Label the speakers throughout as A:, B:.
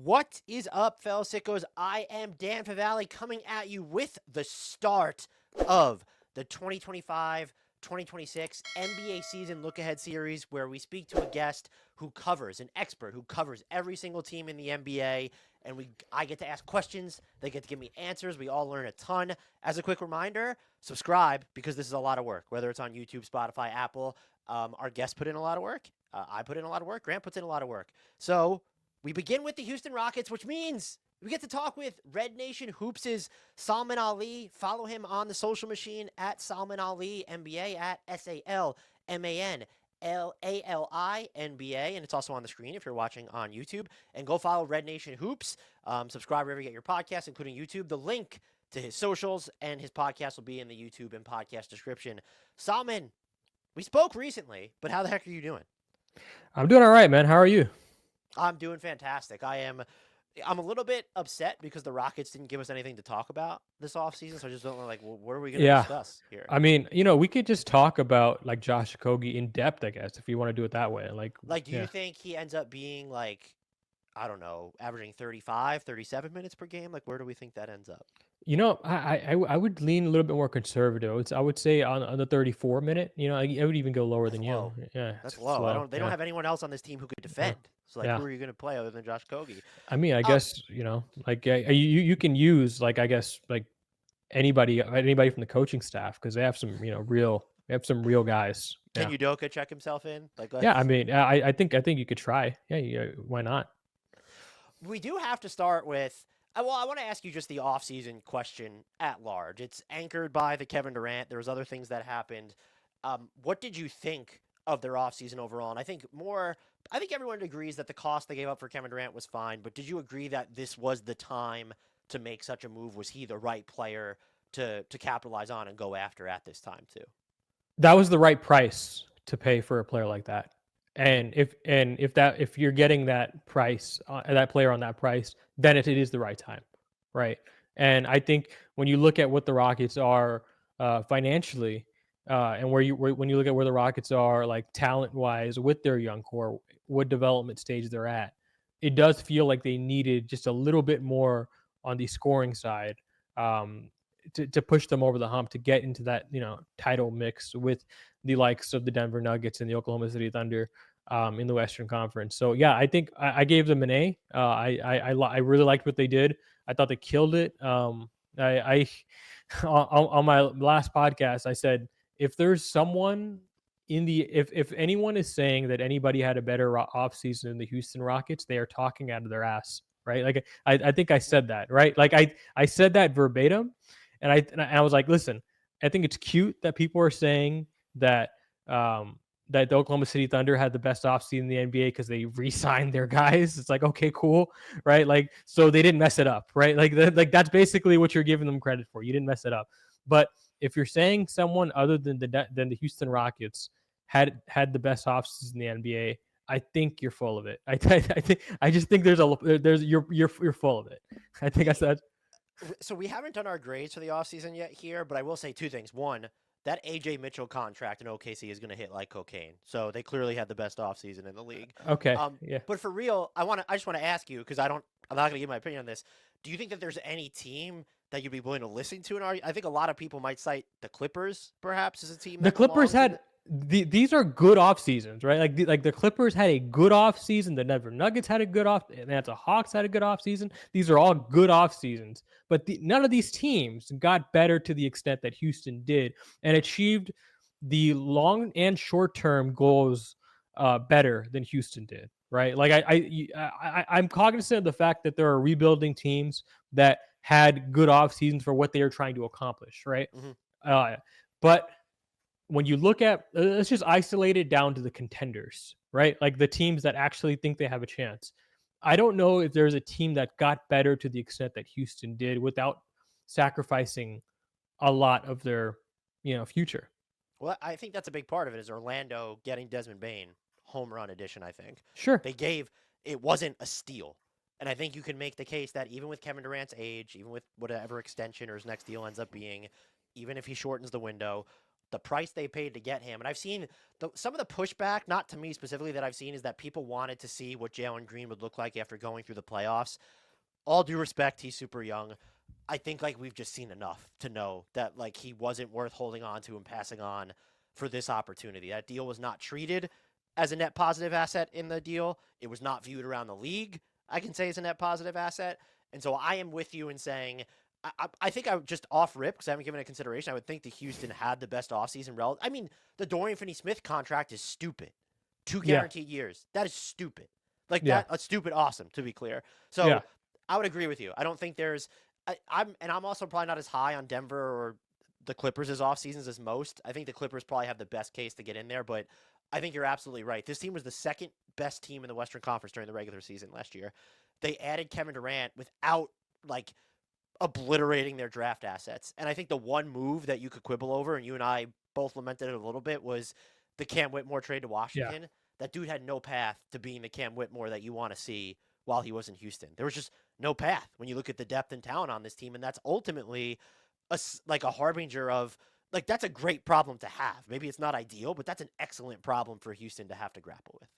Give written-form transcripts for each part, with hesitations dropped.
A: What is up, fellow sickos? I am Dan Favale coming at you with the start of the 2025-2026 NBA season look-ahead series where we speak to a guest who covers, an expert who covers every single team in the NBA, and I get to ask questions, they get to give me answers, we all learn a ton. As a quick reminder, subscribe because this is a lot of work, whether it's on YouTube, Spotify, Apple. Our guests put in a lot of work. I put in a lot of work. Grant puts in a lot of work. So we begin with the Houston Rockets, which means we get to talk with Red Nation Hoops' Salman Ali. Follow him on the social machine at Salman Ali NBA at SalmanAliNBA. And it's also on the screen if you're watching on YouTube. And go follow Red Nation Hoops. Subscribe wherever you get your podcasts, including YouTube. The link to his socials and his podcast will be in the YouTube and podcast description. Salman, we spoke recently, but how the heck are you doing?
B: I'm doing all right, man. How are you?
A: I'm doing fantastic. I'm a little bit upset because the Rockets didn't give us anything to talk about this offseason, so I just don't know, like, what are we going to discuss here?
B: I mean, we could just talk about, like, Josh Okogie in depth, I guess, if you want to do it that way.
A: Do you think he ends up being, like, I don't know, averaging 35, 37 minutes per game? Like, where do we think that ends up?
B: I would lean a little bit more conservative. I would say on the 34 minute. I would even go lower
A: That's
B: than
A: low.
B: you. Yeah,
A: That's
B: it's
A: low.
B: low.
A: They don't have anyone else on this team who could defend. So, like,
B: Yeah.
A: who are you going to play other than Josh Okogie?
B: I mean, I guess like you can use, like, I guess, like anybody from the coaching staff, because they have some real guys.
A: Can
B: Yeah.
A: Udoka check himself in? Like,
B: Yeah. I mean, I think you could try. Yeah. Why not?
A: We do have to start with, I want to ask you just the offseason question at large. It's anchored by the Kevin Durant. There was other things that happened. What did you think of their offseason overall? And I think everyone agrees that the cost they gave up for Kevin Durant was fine, but did you agree that this was the time to make such a move? Was he the right player to capitalize on and go after at this time too?
B: That was the right price to pay for a player like that. And if you're getting that price, that player on that price, then it is the right time, right? And I think when you look at what the Rockets are financially, and when you look at where the Rockets are, like, talent wise, with their young core, what development stage they're at, it does feel like they needed just a little bit more on the scoring side, to push them over the hump to get into that title mix with the likes of the Denver Nuggets and the Oklahoma City Thunder in the Western Conference. So yeah, I think I gave them an A. I really liked what they did. I thought they killed it. I on my last podcast, I said, if there's someone if anyone is saying that anybody had a better offseason than the Houston Rockets, they are talking out of their ass, right? Like, I think I said that, right? Like, I said that verbatim, and I was like, listen, I think it's cute that people are saying that that the Oklahoma City Thunder had the best offseason in the NBA because they re-signed their guys. It's like, okay, cool, right? Like, so they didn't mess it up, right? Like that's basically what you're giving them credit for. You didn't mess it up. But if you're saying someone other than the Houston Rockets had the best offseason in the NBA, I think you're full of it. I just think you're full of it. I think I said.
A: So we haven't done our grades for the offseason yet here, but I will say two things. One, that AJ Mitchell contract in OKC is going to hit like cocaine. So they clearly had the best offseason in the league.
B: Okay. Yeah.
A: But for real, I just want to ask you, because I'm not going to give my opinion on this. Do you think that there's any team that you'd be willing to listen to? And I think a lot of people might cite the Clippers, perhaps, as a team.
B: The Clippers had these are good off seasons, right? Like the Clippers had a good off season. The Denver Nuggets had a good off. And the Hawks had a good off season. These are all good off seasons. But none of these teams got better to the extent that Houston did and achieved the long and short term goals better than Houston did, right? Like I'm cognizant of the fact that there are rebuilding teams that had good off seasons for what they are trying to accomplish, right?
A: Mm-hmm.
B: But when you look at, let's just isolate it down to the contenders, right? Like the teams that actually think they have a chance. I don't know if there's a team that got better to the extent that Houston did without sacrificing a lot of their, future.
A: Well, I think that's a big part of it is Orlando getting Desmond Bane, home run edition, I think.
B: Sure.
A: It wasn't a steal. And I think you can make the case that even with Kevin Durant's age, even with whatever extension or his next deal ends up being, even if he shortens the window, the price they paid to get him. And I've seen some of the pushback, not to me specifically, that I've seen is that people wanted to see what Jalen Green would look like after going through the playoffs. All due respect, he's super young. I think like we've just seen enough to know that like he wasn't worth holding on to and passing on for this opportunity. That deal was not treated as a net positive asset in the deal. It was not viewed around the league, I can say, as a net positive asset. And so I am with you in saying, I think I would just off rip, because I haven't given it consideration, I would think that Houston had the best offseason. I mean, the Dorian Finney-Smith contract is stupid. 2 guaranteed years. That is stupid. Like that's stupid awesome, to be clear. So I would agree with you. I don't think there's I'm also probably not as high on Denver or the Clippers as off seasons as most. I think the Clippers probably have the best case to get in there, but I think you're absolutely right. This team was the second best team in the Western Conference during the regular season last year. They added Kevin Durant without like obliterating their draft assets. And I think the one move that you could quibble over, and you and I both lamented it a little bit, was the Cam Whitmore trade to Washington. That dude had no path to being the Cam Whitmore that you want to see while he was in Houston. There was just no path when you look at the depth and talent on this team, and that's ultimately a harbinger of, like, that's a great problem to have. Maybe it's not ideal, but that's an excellent problem for Houston to have to grapple with.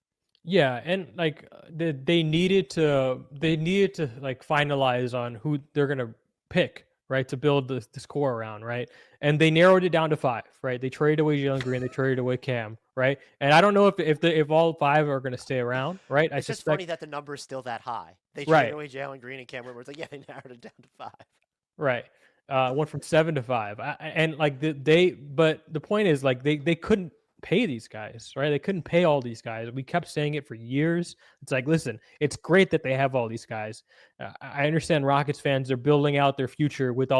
B: Yeah, and like they needed to like finalize on who they're gonna pick, right, to build this core around, right? And they narrowed it down to 5, right? They traded away Jalen Green, they traded away Cam, right? And I don't know if all 5 are gonna stay around, right?
A: It's just funny that the number is still that high. They
B: Right.
A: traded away Jalen Green and Cam Whitmore. It's like, yeah, they narrowed it down to 5.
B: Right. Went from 7 to 5. And like but the point is, like, they couldn't pay these guys, right? They couldn't pay all these guys. We kept saying it for years. It's like, listen, it's great that they have all these guys. I understand Rockets fans are building out their future with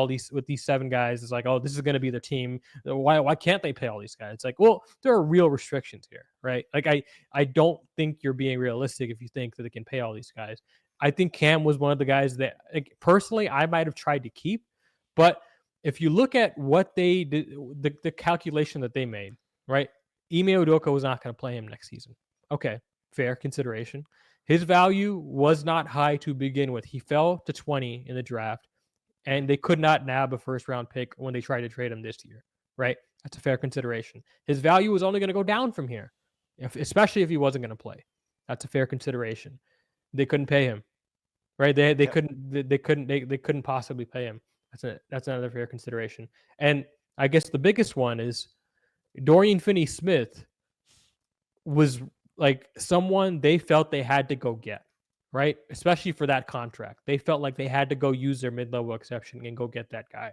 B: these 7 guys. It's like, oh, this is going to be their team. Why can't they pay all these guys? It's like, well, there are real restrictions here, right? Like, I don't think you're being realistic if you think that they can pay all these guys. I think Cam was one of the guys that, like, personally, I might have tried to keep. But if you look at what they did, the calculation that they made, right? Ime Udoka was not going to play him next season. Okay, fair consideration. His value was not high to begin with. He fell to 20 in the draft, and they could not nab a first-round pick when they tried to trade him this year, right? That's a fair consideration. His value was only going to go down from here, especially if he wasn't going to play. That's a fair consideration. They couldn't pay him, right? They couldn't possibly pay him. That's another fair consideration. And I guess the biggest one is Dorian Finney-Smith was like someone they felt they had to go get, right? Especially for that contract. They felt like they had to go use their mid-level exception and go get that guy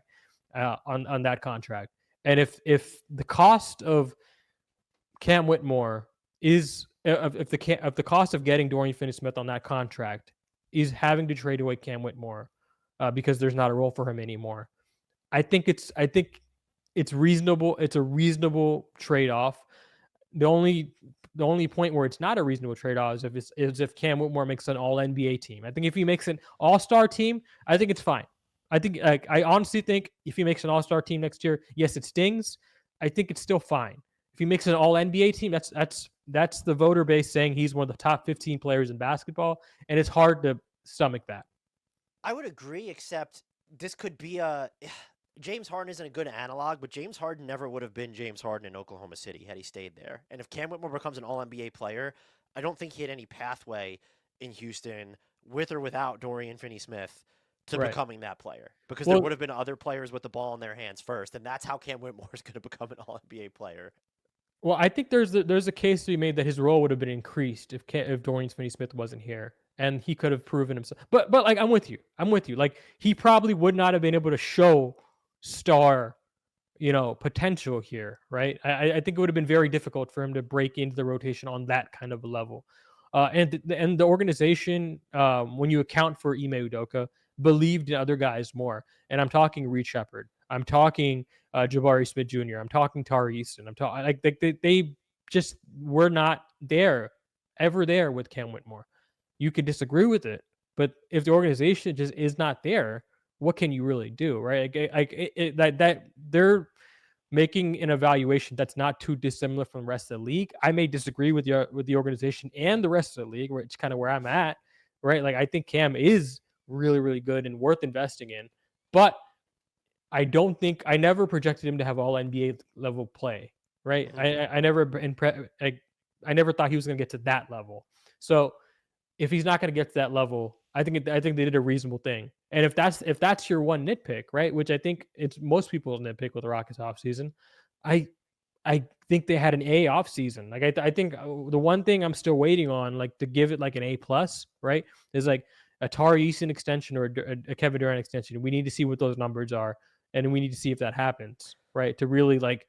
B: on that contract. And if the cost of Cam Whitmore is if the cost of getting Dorian Finney-Smith on that contract is having to trade away Cam Whitmore because there's not a role for him anymore, I think it's reasonable. It's a reasonable trade-off. The only point where it's not a reasonable trade-off is if Cam Whitmore makes an All-NBA team. I think if he makes an All-Star team, I think it's fine. I honestly think if he makes an All-Star team next year, yes, it stings. I think it's still fine. If he makes an All-NBA team, that's the voter base saying he's one of the top 15 players in basketball, and it's hard to stomach that.
A: I would agree, except this could be James Harden isn't a good analog, but James Harden never would have been James Harden in Oklahoma City had he stayed there. And if Cam Whitmore becomes an All-NBA player, I don't think he had any pathway in Houston with or without Dorian Finney-Smith to becoming that player, because there would have been other players with the ball in their hands first, and that's how Cam Whitmore is going to become an All-NBA player.
B: Well, I think there's a case to be made that his role would have been increased if Dorian Finney-Smith wasn't here, and he could have proven himself. But like, I'm with you. Like, he probably would not have been able to show star, potential here, right? I think it would have been very difficult for him to break into the rotation on that kind of a level. And the organization, when you account for Ime Udoka, believed in other guys more. And I'm talking Reed Sheppard. I'm talking Jabari Smith Jr. I'm talking Tari Eason. I'm talking like they just were not ever there with Cam Whitmore. You could disagree with it, but if the organization just is not there, what can you really do, right? That they're making an evaluation that's not too dissimilar from the rest of the league. I may disagree with the organization and the rest of the league, which is kind of where I'm at, right? Like, I think Cam is really, really good and worth investing in, but I don't think I never projected him to have all NBA level play, right?
A: Hmm.
B: I never thought he was going to get to that level. So if he's not going to get to that level, I think they did a reasonable thing. And if that's your one nitpick, right? Which I think it's most people's nitpick with the Rockets offseason, I I think they had an A offseason. Like I think the one thing I'm still waiting on, like to give it like an A plus, right, is like a Tari Eason extension or a Kevin Durant extension. We need to see what those numbers are, and we need to see if that happens, right, to really like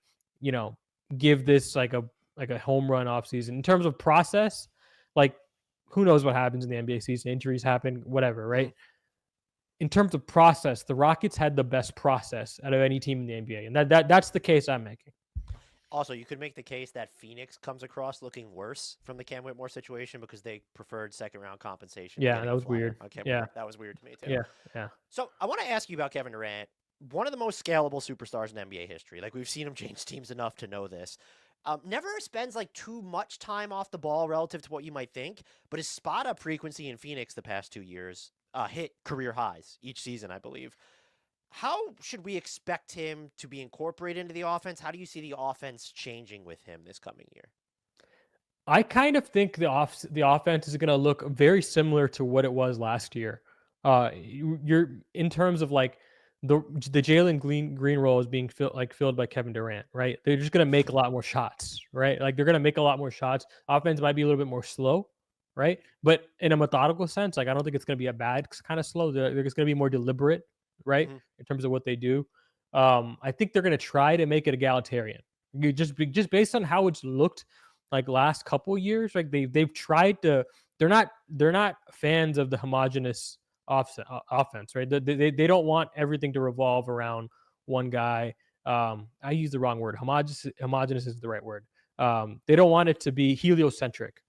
B: give this like a home run offseason in terms of process. Like who knows what happens in the NBA season? Injuries happen, whatever,
A: Hmm.
B: right? In terms of process, the Rockets had the best process out of any team in the NBA, and that's the case I'm making.
A: Also, you could make the case that Phoenix comes across looking worse from the Cam Whitmore situation because they preferred second round compensation and
B: Yeah,
A: getting
B: that
A: a
B: was
A: flyer
B: weird.
A: on Cam
B: Yeah,
A: Whitmore. That was weird to me too.
B: yeah, yeah.
A: So I want to ask you about Kevin Durant, one of the most scalable superstars in NBA history. Like we've seen him change teams enough to know this. Never spends like too much time off the ball relative to what you might think, but his spot up frequency in Phoenix the past 2 years hit career highs each season, I believe. How should we expect him to be incorporated into the offense? How do you see the offense changing with him this coming year?
B: I kind of think the offense is going to look very similar to what it was last year. You're in terms of like the Jalen Green role is being filled by Kevin Durant, right? They're just going to make a lot more shots, right? Like they're going to make a lot more shots. Offense might be a little bit more slow, right? But in a methodical sense, like I don't think it's going to be a bad kind of slow. It's going to be more deliberate, right,
A: Hmm.
B: in terms of what they do. I think they're going to try to make it egalitarian. You just based on how it's looked like last couple years, like they've tried to. They're not fans of the homogenous offense, right? They don't want everything to revolve around one guy. I use the wrong word. Homogenous is the right word. They don't want it to be heliocentric.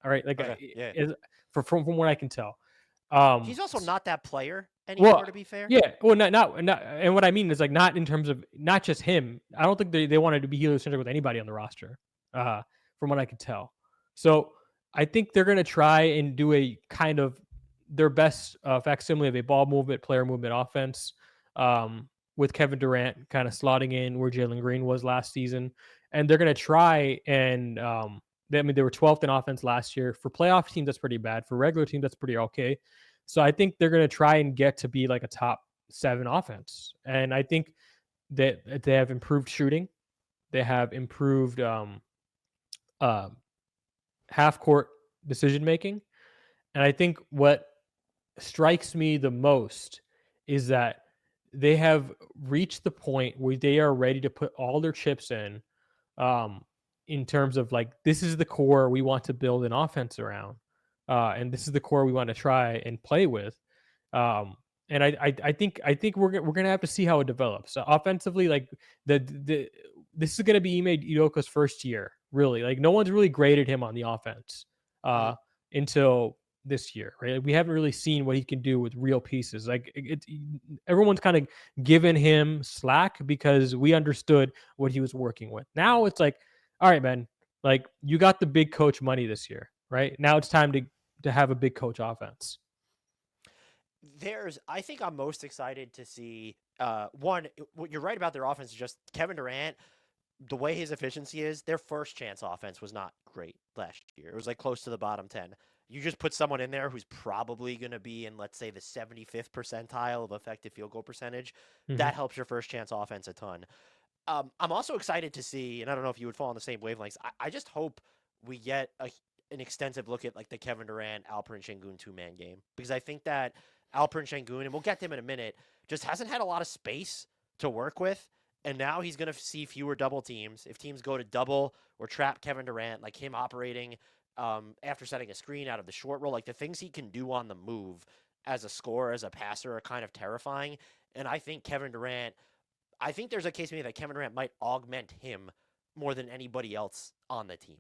B: All right, like
A: Okay, yeah.
B: from what I can tell.
A: He's also not that player
B: Well,
A: anymore, to be fair.
B: yeah. Well, not. And what I mean is like not in terms of not just him. I don't think they wanted to be heliocentric with anybody on the roster, from what I could tell. So I think they're going to try and do a kind of their best facsimile of a ball movement, player movement offense, with Kevin Durant kind of slotting in where Jalen Green was last season, and they're going to try and. I mean, they were 12th in offense last year. For playoff teams, that's pretty bad. For regular teams, that's pretty okay. So I think they're going to try and get to be like a top 7 offense. And I think that they have improved shooting. They have improved uh, half court decision making. And I think what strikes me the most is that they have reached the point where they are ready to put all their chips um, in terms of like, this is the core we want to build an offense around. And this is the core we want to try and play with. And I think we're gonna have to see how it develops. So offensively, like the this is gonna be Ime Udoka's first year, really. Like no one's really graded him on the offense
A: Hmm.
B: until this year, right? Like, we haven't really seen what he can do with real pieces. Like everyone's kind of given him slack because we understood what he was working with. Now it's like, all right, man, like you got the big coach money this year, right? Now it's time to have a big coach offense.
A: I think I'm most excited to see. One, what you're right about their offense is just Kevin Durant. The way his efficiency is, their first chance offense was not great last year. It was like close to the bottom 10. You just put someone in there who's probably going to be in, let's say, the 75th percentile of effective field goal percentage.
B: Mm-hmm.
A: That helps your first chance offense a ton. I'm also excited to see, and I don't know if you would fall on the same wavelengths. I just hope we get an extensive look at like the Kevin Durant, Alperen Sengun 2-man game because I think that Alperen Sengun, and we'll get to him in a minute, just hasn't had a lot of space to work with. And now he's going to see fewer double teams. If teams go to double or trap Kevin Durant, like him operating after setting a screen out of the short roll, like the things he can do on the move as a scorer, as a passer, are kind of terrifying. And I think I think there's a case maybe that Kevin Durant might augment him more than anybody else on the team.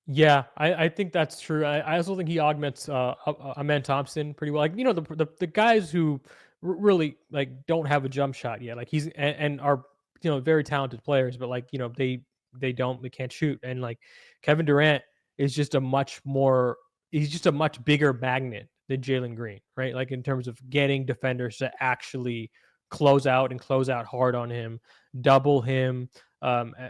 B: Yeah, I think that's true. I also think he augments Amen Thompson pretty well. Like the guys who really like don't have a jump shot yet. Like and are very talented players, but like they can't shoot. And like Kevin Durant is just he's just a much bigger magnet than Jalen Green, right? Like in terms of getting defenders to actually close out and close out hard on him, double him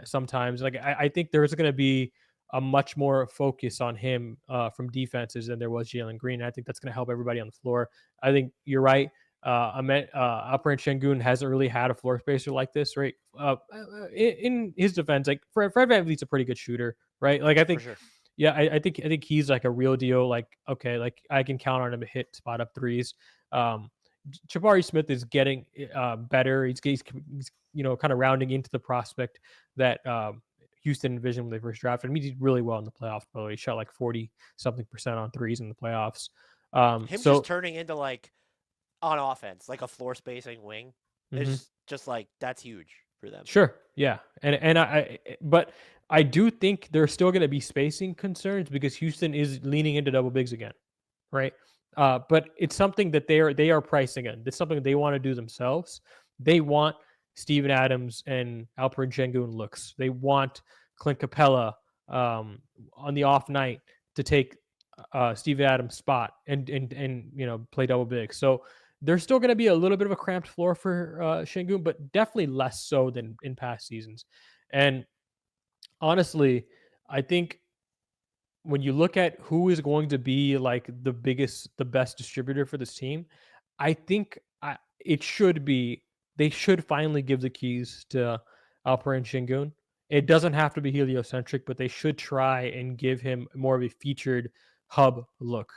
B: sometimes. Like I think there's going to be a much more focus on him from defenses than there was Jalen Green. And I think that's going to help everybody on the floor. I think you're right. Alperen Sengun hasn't really had a floor spacer like this, right? In his defense, like Fred VanVleet's a pretty good shooter, right? Like I
A: For
B: think,
A: sure.
B: yeah, I think he's like a real deal. Like okay, like I can count on him to hit spot up threes. Jabari Smith is getting better. He's kind of rounding into the prospect that Houston envisioned when they first drafted him. He did really well in the playoffs. By the way, he shot like 40-something% on threes in the playoffs.
A: Him just
B: So
A: turning into like on offense, like a floor spacing wing,
B: mhm.
A: is just like that's huge for them.
B: Sure, yeah, but I do think there's still going to be spacing concerns because Houston is leaning into double bigs again, right? But it's something that they are pricing in. It's something they want to do themselves. They want Steven Adams and Alperen Sengun looks. They want Clint Capella on the off night to take Steven Adams' spot and play double big. So there's still going to be a little bit of a cramped floor for Sengun, but definitely less so than in past seasons. And honestly, I think when you look at who is going to be like the best distributor for this team, I think it should be they should finally give the keys to Alperen Sengun. It doesn't have to be heliocentric, but they should try and give him more of a featured hub look.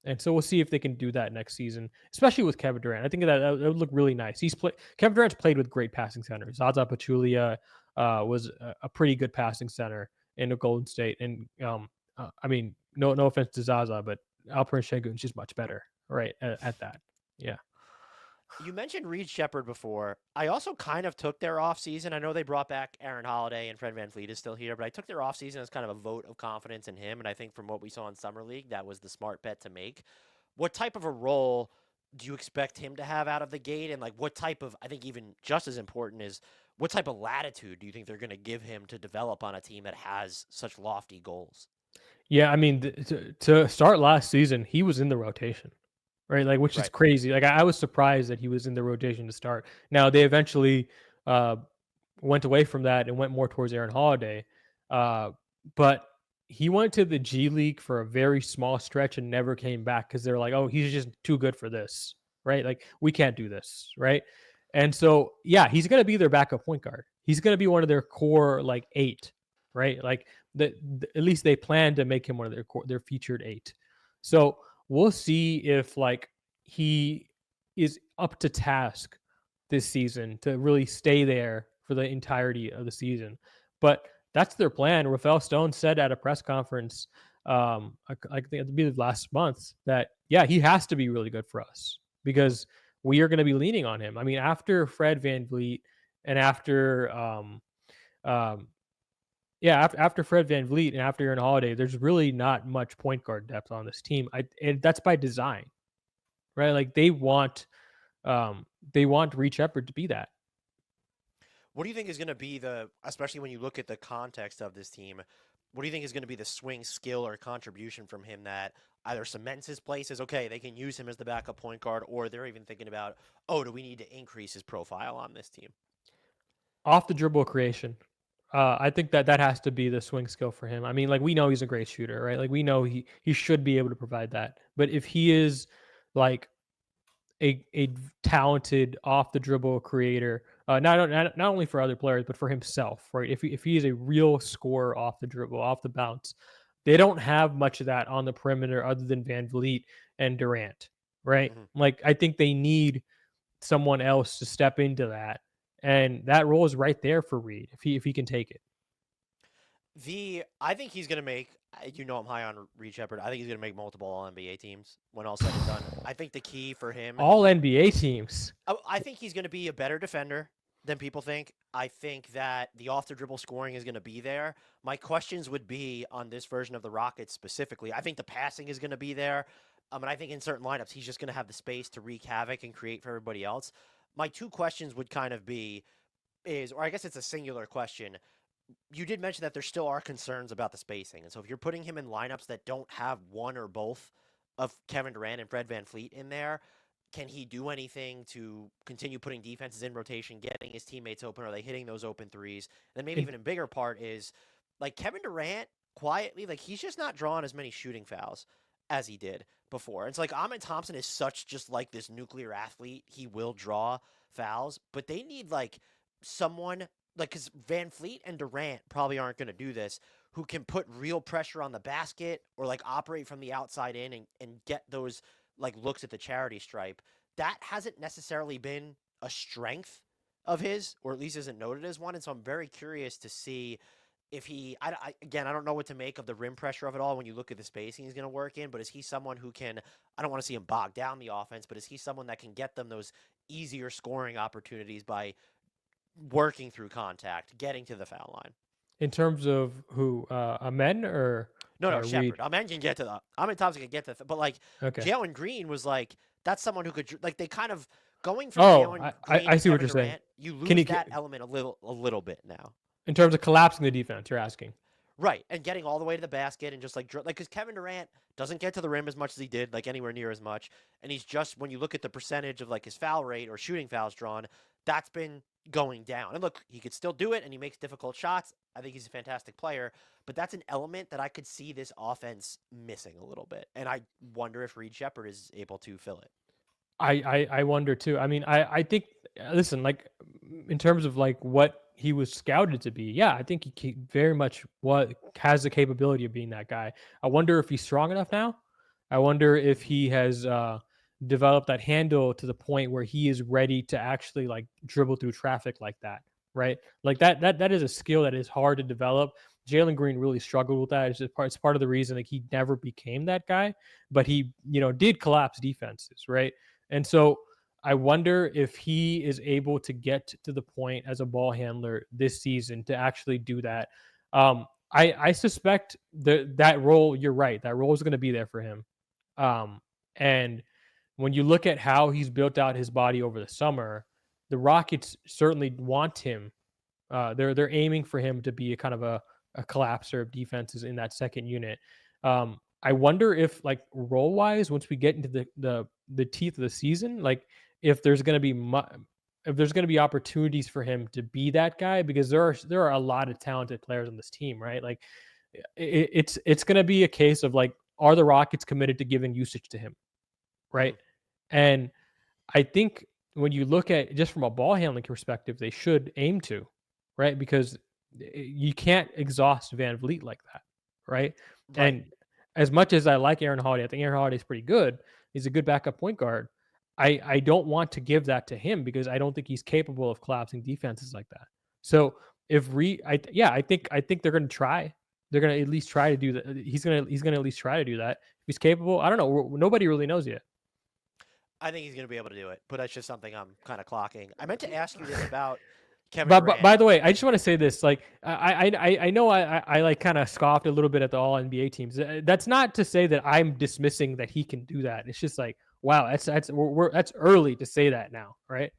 B: And so we'll see if they can do that next season, especially with Kevin Durant. I think that would look really nice. Kevin Durant's played with great passing centers. Zaza Pachulia was a pretty good passing center in the Golden State, and I mean, no offense to Zaza, but Alperen Sengun is just much better, right? At that, yeah.
A: You mentioned Reed Sheppard before. I also kind of took their offseason. I know they brought back Aaron Holiday and Fred VanVleet is still here, but I took their offseason as kind of a vote of confidence in him. And I think from what we saw in Summer League, that was the smart bet to make. What type of a role do you expect him to have out of the gate? And like what type of, I think even just as important is what type of latitude do you think they're going to give him to develop on a team that has such lofty goals?
B: Yeah, I mean, to start last season, he was in the rotation, right? Like, which is
A: Right.
B: crazy. Like, I was surprised that he was in the rotation to start. Now they eventually uh, went away from that and went more towards Aaron Holiday, but he went to the G League for a very small stretch and never came back because they're like, oh, he's just too good for this, right? Like, we can't do this, right? And so, yeah, he's going to be their backup point guard. He's going to be one of their core like 8, right? Like at least they plan to make him one of their featured 8. So we'll see if like he is up to task this season to really stay there for the entirety of the season. But that's their plan. Rafael Stone said at a press conference, I think it'd be last month, that yeah, he has to be really good for us because we are going to be leaning on him. I mean, after Fred VanVleet and after after Fred VanVleet and after Aaron Holiday, there's really not much point guard depth on this team. And that's by design, right? Like they want Reed Sheppard to be that.
A: What do you think is going to be especially when you look at the context of this team, what do you think is going to be the swing skill or contribution from him that either cements his place as, okay, they can use him as the backup point guard, or they're even thinking about, oh, do we need to increase his profile on this team?
B: Off the dribble creation. I think that has to be the swing skill for him. I mean, like we know he's a great shooter, right? Like we know he should be able to provide that. But if he is like a talented off the dribble creator, not only for other players but for himself, right? If he is a real scorer off the dribble, off the bounce, they don't have much of that on the perimeter other than VanVleet and Durant, right?
A: Mm-hmm.
B: Like I think they need someone else to step into that, and that role is right there for Reed if he can take it.
A: I think he's going to make, I'm high on Reed Sheppard. I think he's going to make multiple All NBA teams when all said and done. I think the key for him,
B: All NBA teams.
A: I think he's going to be a better defender than people think. I think that the off the dribble scoring is going to be there. My questions would be on this version of the Rockets specifically. I think the passing is going to be there. And I think in certain lineups, he's just going to have the space to wreak havoc and create for everybody else. My two questions would kind of be or I guess it's a singular question. You did mention that there still are concerns about the spacing. And so if you're putting him in lineups that don't have one or both of Kevin Durant and Fred VanVleet in there, can he do anything to continue putting defenses in rotation, getting his teammates open? Are they hitting those open threes? And then maybe
B: In,
A: even a bigger part is like Kevin Durant quietly, like he's just not drawing as many shooting fouls as he did before. It's like Ahmed Thompson is such just like this nuclear athlete. He will draw fouls, but they need like someone like because Van Fleet and Durant probably aren't going to do this, who can put real pressure on the basket or like operate from the outside in and get those like looks at the charity stripe. That hasn't necessarily been a strength of his, or at least isn't noted as one. And so I'm very curious to see if he, again, I don't know what to make of the rim pressure of it all when you look at the spacing he's going to work in, but is he someone who can, I don't want to see him bog down the offense, but is he someone that can get them those easier scoring opportunities by working through contact, getting to the foul line?
B: in terms of who, Amen or
A: No,
B: Reed?
A: Sheppard. Amen can get to the. Amen Thompson can get to the. But like
B: Okay.
A: Jalen Green was like that's someone who could like they kind of going from
B: Oh,
A: Jalen Green
B: I
A: to
B: see what
A: Kevin
B: you're saying.
A: Durant. You lose
B: Can he,
A: that element a little bit now.
B: in terms of collapsing the defense, you're asking?
A: Right, and getting all the way to the basket and just like because Kevin Durant doesn't get to the rim as much as he did, like anywhere near as much, and he's just when you look at the percentage of like his foul rate or shooting fouls drawn, that's been going down. And look, he could still do it, and he makes difficult shots. I think he's a fantastic player, but that's an element that I could see this offense missing a little bit, and I wonder if Reed Sheppard is able to fill it.
B: I wonder too. I mean, I think listen, like in terms of like what he was scouted to be, yeah, I think he very much has the capability of being that guy. I wonder if he's strong enough now. I wonder if he has developed that handle to the point where he is ready to actually like dribble through traffic like that, right? Like that is a skill that is hard to develop. Jalen Green really struggled with that. It's part of the reason like he never became that guy, but he did collapse defenses, right? And so I wonder if he is able to get to the point as a ball handler this season to actually do that. I suspect that role, you're right, that role is going to be there for him. And when you look at how he's built out his body over the summer, the Rockets certainly want him. They're aiming for him to be a kind of a collapser of defenses in that second unit. I wonder if like role wise, once we get into the teeth of the season, like if there's going to be if there's going to be opportunities for him to be that guy, because there are a lot of talented players on this team, right? Like it's going to be a case of like, are the Rockets committed to giving usage to him, right?
A: Mm-hmm.
B: And I think when you look at just from a ball handling perspective, they should aim to, right? Because you can't exhaust Van Vliet like that, right? And as much as I like Aaron Holiday, I think Aaron Holiday is pretty good. He's a good backup point guard. I don't want to give that to him because I don't think he's capable of collapsing defenses like that. So if I think they're going to try. They're going to at least try to do that. He's going to at least try to do that. If he's capable, I don't know. Nobody really knows yet.
A: I think he's going to be able to do it, but that's just something I'm kind of clocking. I meant to ask you this about Kevin Durant.
B: By the way, I just want to say this. Like, I know I like kind of scoffed a little bit at the All NBA teams. That's not to say that I'm dismissing that he can do that. It's just like, wow, that's early to say that now, right?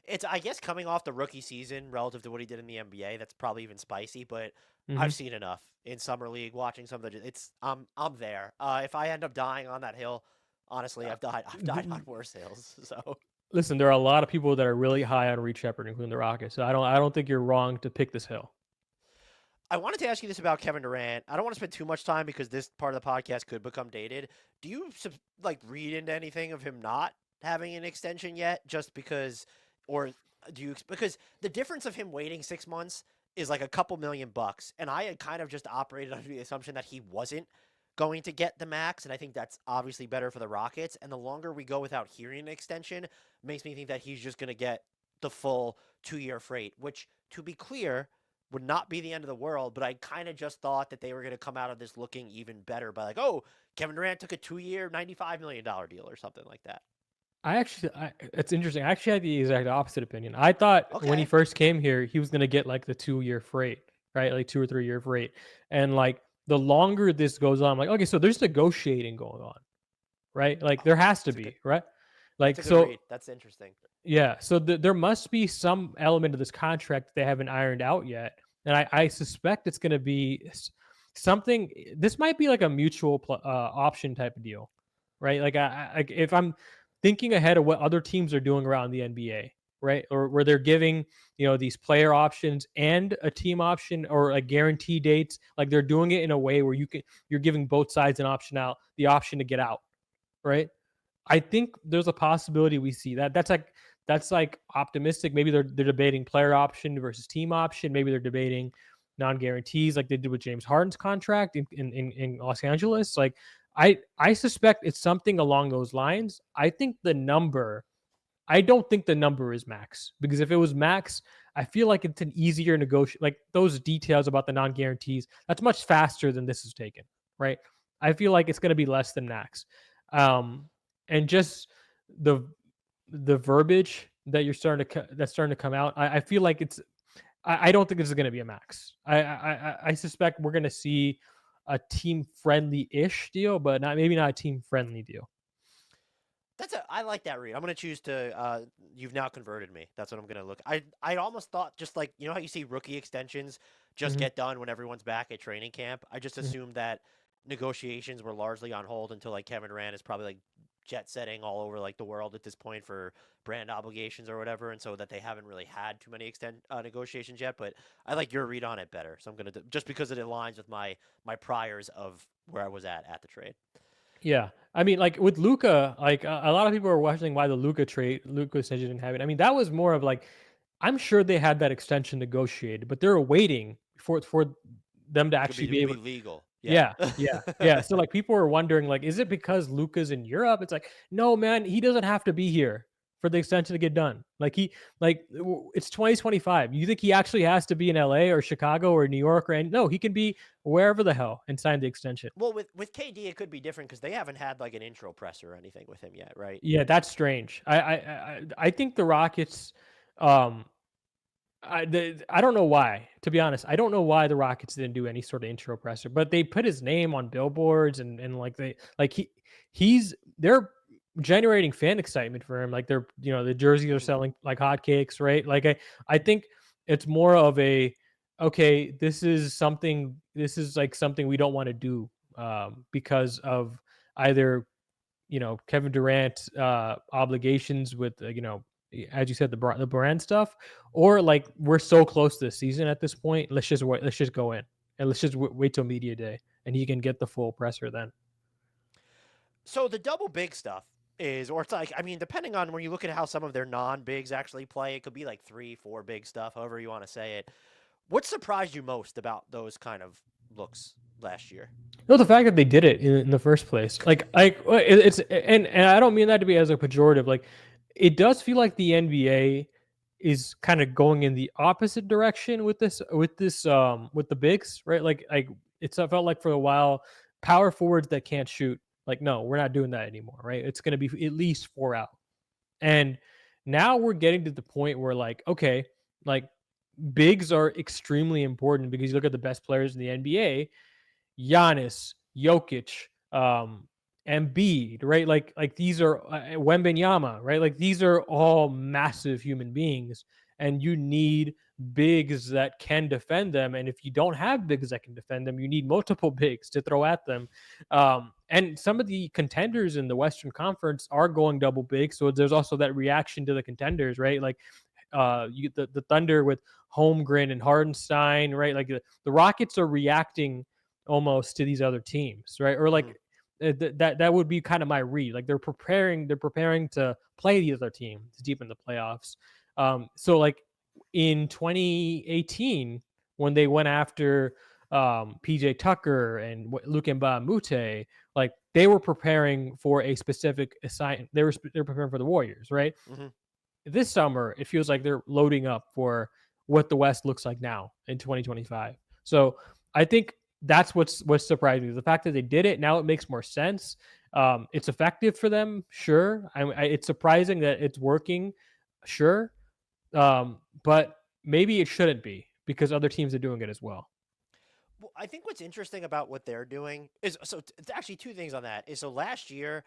A: It's I guess coming off the rookie season relative to what he did in the NBA, that's probably even spicy. But I've seen enough in summer league, watching some of the. It's I'm there. If I end up dying on that hill, honestly, I've died on worse hills. So.
B: Listen, there are a lot of people that are really high on Reed Sheppard, including the Rockets. So I don't think you're wrong to pick this hill.
A: I wanted to ask you this about Kevin Durant. I don't want to spend too much time because this part of the podcast could become dated. Do you like read into anything of him not having an extension yet, just because, or do you because the difference of him waiting 6 months is like a couple $1,000,000, and I had kind of just operated under the assumption that he wasn't going to get the max, and I think that's obviously better for the Rockets. And the longer we go without hearing an extension makes me think that he's just going to get the full 2-year freight, which, to be clear, would not be the end of the world. But I kind of just thought that they were going to come out of this looking even better by like, oh, Kevin Durant took a 2-year, $95 million deal or something like that.
B: It's interesting. I actually had the exact opposite opinion. I thought when he first came here, he was going to get like the 2-year freight, right? Like 2 or 3 year freight. And like, the longer this goes on, I'm like, okay, so there's negotiating going on, right? Like there has to be, right? Like, so
A: that's interesting.
B: Yeah. So there must be some element of this contract that they haven't ironed out yet. And I suspect it's going to be something, this might be like a mutual option type of deal, right? Like if I'm thinking ahead of what other teams are doing around the NBA, right? Or where they're giving, these player options and a team option or a guarantee dates. Like they're doing it in a way where you're giving both sides an option out, the option to get out, right? I think there's a possibility we see that. That's like optimistic. Maybe they're debating player option versus team option. Maybe they're debating non-guarantees like they did with James Harden's contract in Los Angeles. Like I suspect it's something along those lines. I don't think the number is max, because if it was max, I feel like it's an easier negotiation. Like those details about the non-guarantees, that's much faster than this is taken, right? I feel like it's going to be less than max. And just the verbiage that that's starting to come out, I feel like I don't think this is going to be a max. I suspect we're going to see a team friendly ish deal, but maybe not a team friendly deal.
A: I like that read. I'm gonna choose to. You've now converted me. That's what I'm gonna look. I almost thought, just like, how you see rookie extensions just
B: Mm-hmm.
A: get done when everyone's back at training camp. I just
B: Mm-hmm.
A: assumed that negotiations were largely on hold until like Kevin Durant is probably like jet setting all over like the world at this point for brand obligations or whatever, and so that they haven't really had too many negotiations yet. But I like your read on it better, so I'm gonna just because it aligns with my priors of where I was at the trade.
B: Yeah, I mean, like with Luca, like a lot of people are questioning why the Luca extension didn't happen. I mean, that was more of like, I'm sure they had that extension negotiated, but they're waiting for them to actually
A: It
B: be
A: could
B: able.
A: be legal. Yeah.
B: Yeah, yeah, yeah. So like people are wondering, like, is it because Luca's in Europe? It's like, no, man, he doesn't have to be here for the extension to get done. It's 2025. You think he actually has to be in LA or Chicago or New York no, he can be wherever the hell and sign the extension.
A: Well, with KD, it could be different because they haven't had like an intro presser or anything with him yet, right?
B: Yeah, that's strange. I think the Rockets. Um, I don't know why. To be honest, I don't know why the Rockets didn't do any sort of intro presser, but they put his name on billboards and like they're generating fan excitement for him. Like the jerseys are selling like hotcakes, right? Like I think it's more of a okay. This is like something we don't want to do because of either Kevin Durant obligations with as you said the brand stuff, or like we're so close to the season at this point. Let's just wait. Let's just go in and let's just wait till media day, and he can get the full presser then.
A: So the double big stuff or it's like, I mean, depending on when you look at how some of their non-bigs actually play, it could be like 3, 4 big stuff, however you want to say it. What surprised you most about those kind of looks last year?
B: No, the fact that they did it in the first place, it's and I don't mean that to be as a pejorative. Like, it does feel like the NBA is kind of going in the opposite direction with with the bigs, right? Like it's felt like for a while, power forwards that can't shoot. Like, no, we're not doing that anymore, right? It's going to be at least 4 out, and now we're getting to the point where like, okay, like bigs are extrembeing important because you look at the best players in the NBA. Giannis, Jokic, Embiid, right? Like these are Wembenyama, right? Like these are all massive human beings, and you need bigs that can defend them. And if you don't have bigs that can defend them, you need multiple bigs to throw at them. And some of the contenders in the Western Conference are going double big, so there's also that reaction to the contenders, right? Like the Thunder with Holmgren and Hardenstein, right? Like the Rockets are reacting almost to these other teams, right? Or like that would be kind of my read. Like they're preparing to play the other team to deepen the playoffs. So like in 2018 when they went after PJ Tucker and Luke Mbamute, like they were preparing for a specific assign. They're preparing for the Warriors, right?
A: Mm-hmm.
B: This summer it feels like they're loading up for what the West looks like now in 2025. So I think that's what's surprising. The fact that they did it now, it makes more sense. It's effective for them, sure. It's surprising that it's working, sure. But maybe it shouldn't be because other teams are doing it as well.
A: Well, I think what's interesting about what they're doing is it's actually two things on that. So last year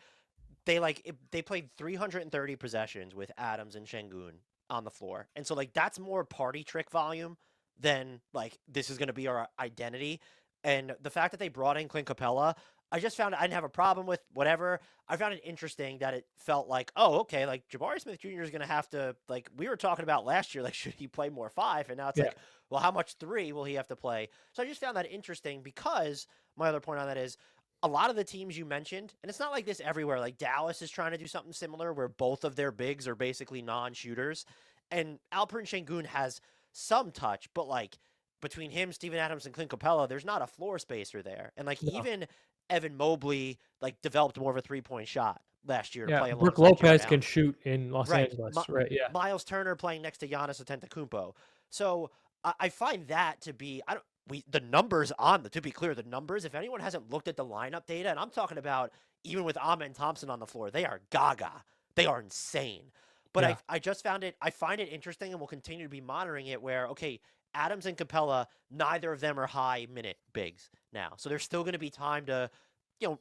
A: they played 330 possessions with Adams and Sengun on the floor, and so like that's more party trick volume than like this is going to be our identity. And the fact that they brought in Clint Capella, I just found I didn't have a problem with whatever. I found it interesting that it felt like, oh, okay, like Jabari Smith Jr. is going to have to, like, we were talking about last year, like, should he play more five? And now it's
B: Yeah.
A: like, well, how much three will he have to play? So I just found that interesting because my other point on that is a lot of the teams you mentioned, and it's not like this everywhere. Like, Dallas is trying to do something similar where both of their bigs are basically non shooters. And Alperen Sengun has some touch, but like, between him, Steven Adams, and Clint Capella, there's not a floor spacer there. And like,
B: No.
A: even Evan Mobley like developed more of a 3-point shot last year to
B: Yeah.
A: play
B: Brooke
A: alongside Jarrett
B: Lopez can
A: Allen.
B: shoot in Los
A: Right,
B: Angeles. Right. Yeah.
A: Miles Turner playing next to Giannis Antetokounmpo. So I find that to be I don't we the numbers on the to be clear the numbers. If anyone hasn't looked at the lineup data, and I'm talking about even with Amen Thompson on the floor, they are gaga. They are insane. But
B: Yeah.
A: I just found it I find it interesting, and will continue to be monitoring it. Where okay, Adams and Capella, neither of them are high minute bigs now, so there's still going to be time to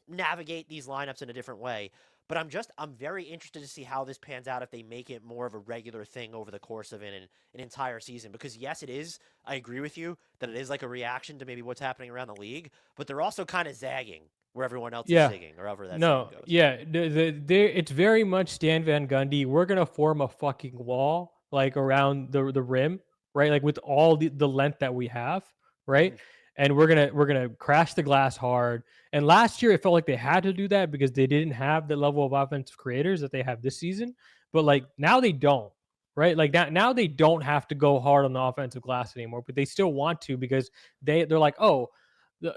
A: navigate these lineups in a different way. But I'm very interested to see how this pans out if they make it more of a regular thing over the course of an entire season. Because yes, it is. I agree with you that it is like a reaction to maybe what's happening around the league, but they're also kind of zagging where everyone else is
B: Yeah.
A: zigging, or however that
B: No.
A: saying goes.
B: Yeah. It's very much Stan Van Gundy. We're gonna form a fucking wall like around the rim, right? Like with all the length that we have, right?
A: Mhm.
B: And we're gonna crash the glass hard. And last year it felt like they had to do that because they didn't have the level of offensive creators that they have this season. But like now they don't, right? Like now they don't have to go hard on the offensive glass anymore, but they still want to because they're like, oh,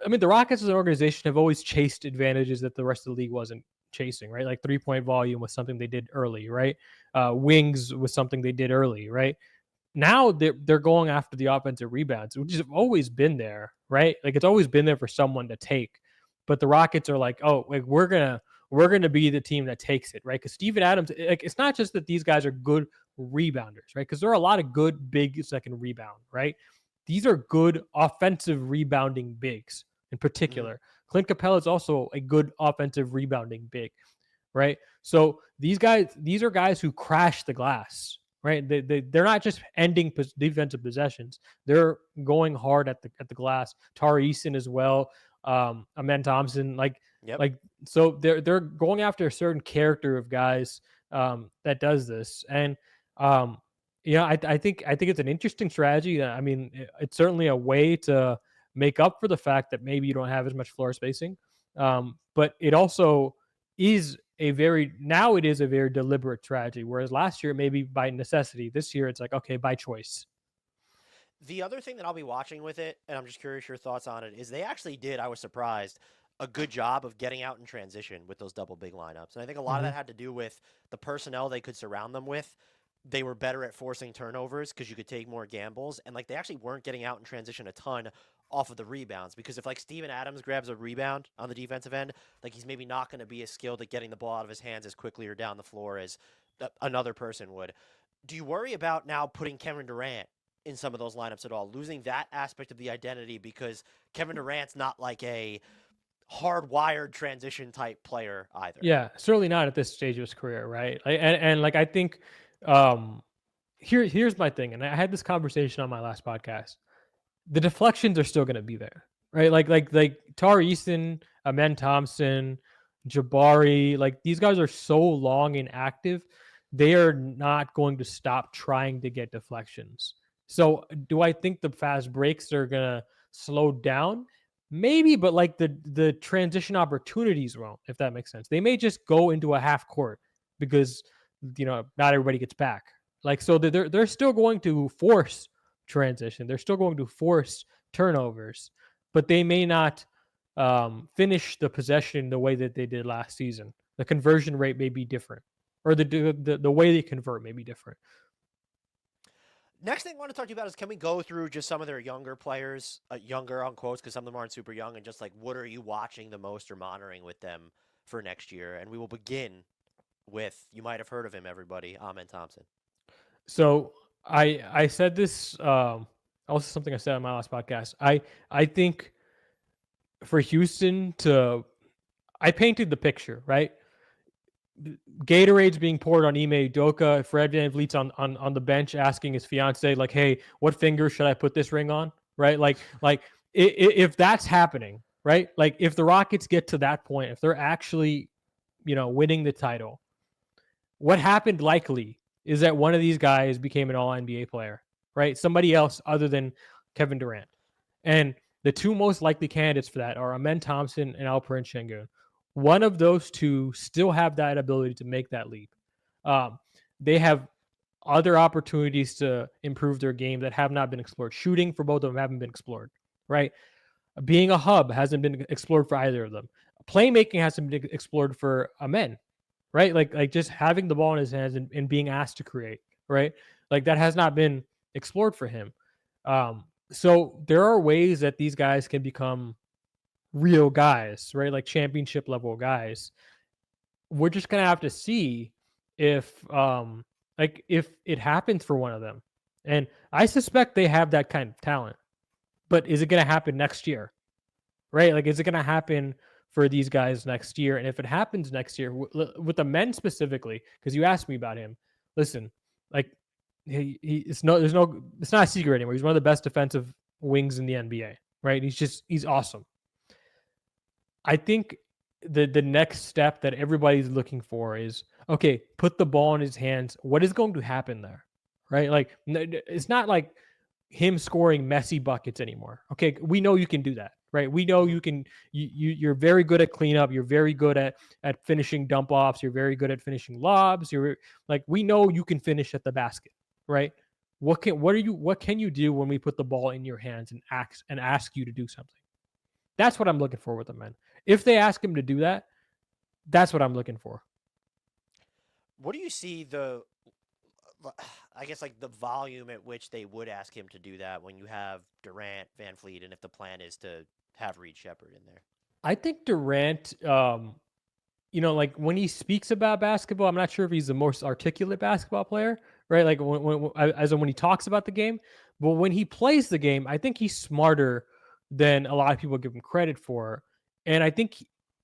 B: I mean, the Rockets as an organization have always chased advantages that the rest of the league wasn't chasing, right? Like 3-point volume was something they did early, right? Wings was something they did early, right? Now they're going after the offensive rebounds, which has always been there, right? Like it's always been there for someone to take. But the Rockets are like, oh, like we're gonna be the team that takes it, right? Because Steven Adams, like it's not just that these guys are good rebounders, right? Because there are a lot of good bigs that can rebound, right? These are good offensive rebounding bigs in
A: Mhm.
B: particular. Clint Capella is also a good offensive rebounding big, right? So these are guys who crash the glass, right? They're not just ending defensive possessions; they're going hard at the glass. Tari Eason as well, Amen Thompson,
A: Yep.
B: like so they're going after a certain character of guys that does this, and um, I think it's an interesting strategy. I mean, it's certainly a way to make up for the fact that maybe you don't have as much floor spacing, but it also is it is a very deliberate strategy. Whereas last year, maybe by necessity, this year it's like, okay, by choice.
A: The other thing that I'll be watching with it, and I'm just curious your thoughts on it, is they actually did, I was surprised, a good job of getting out in transition with those double big lineups. And I think a lot of
B: Mm-hmm.
A: that had to do with the personnel they could surround them with. They were better at forcing turnovers because you could take more gambles. And like they actually weren't getting out in transition a ton off of the rebounds. Because if like Steven Adams grabs a rebound on the defensive end, like he's maybe not going to be as skilled at getting the ball out of his hands as quickly or down the floor as another person would. Do you worry about now putting Kevin Durant in some of those lineups at all, losing that aspect of the identity because Kevin Durant's not like a hardwired transition type player either?
B: Yeah, certainly not at this stage of his career, right? And like I think um here's my thing, and I had this conversation on my last podcast. The deflections are still going to be there, right? Like Tari Eason, Amen Thompson, Jabari, like these guys are so long and active, they are not going to stop trying to get deflections. So, do I think the fast breaks are going to slow down? Maybe, but like the transition opportunities won't, if that makes sense. They may just go into a half court because not everybody gets back. Like so, they're still going to force transition. They're still going to force turnovers, but they may not finish the possession the way that they did last season. The conversion rate may be different, or the way they convert may be different.
A: Next thing I want to talk to you about is can we go through just some of their younger players, younger on quotes, because some of them aren't super young, and just like what are you watching the most or monitoring with them for next year? And we will begin with, you might have heard of him, everybody, Amen Thompson.
B: So I said this also something I said on my last podcast. I think for Houston to I painted the picture, right? Gatorade's being poured on Ime Udoka, Fred VanVleet's on the bench asking his fiance, like, hey, what finger should I put this ring on? Right? Like if that's happening, right? Like if the Rockets get to that point, if they're actually, winning the title, what happened likely is that one of these guys became an all NBA player, right? Somebody else other than Kevin Durant. And the two most likely candidates for that are Amen Thompson and Alperen Sengun. One of those two still have that ability to make that leap. They have other opportunities to improve their game that have not been explored. Shooting for both of them haven't been explored, right? Being a hub hasn't been explored for either of them. Playmaking hasn't been explored for Amen, right? Like just having the ball in his hands and being asked to create, right? Like that has not been explored for him. So there are ways that these guys can become real guys, right? Like championship level guys. We're just gonna have to see if if it happens for one of them. And I suspect they have that kind of talent. But is it gonna happen next year? Right? Like, is it gonna happen for these guys next year? And if it happens next year, with the men specifically, because you asked me about him, listen, like it's not a secret anymore. He's one of the best defensive wings in the NBA, right? He's awesome. I think the next step that everybody's looking for is, okay, put the ball in his hands. What is going to happen there, right? Like it's not like him scoring messy buckets anymore. Okay, we know you can do that, right? We know you can. You're very good at cleanup. You're very good at finishing dump offs. You're very good at finishing lobs. We know you can finish at the basket, right? What can you do when we put the ball in your hands and ask you to do something? That's what I'm looking for with the men. If they ask him to do that, that's what I'm looking for.
A: What do you see I guess like the volume at which they would ask him to do that when you have Durant, Van Fleet, and if the plan is to have Reed Sheppard in there?
B: I think Durant, like when he speaks about basketball, I'm not sure if he's the most articulate basketball player, right? Like when he talks about the game, but when he plays the game, I think he's smarter than a lot of people give him credit for. And I think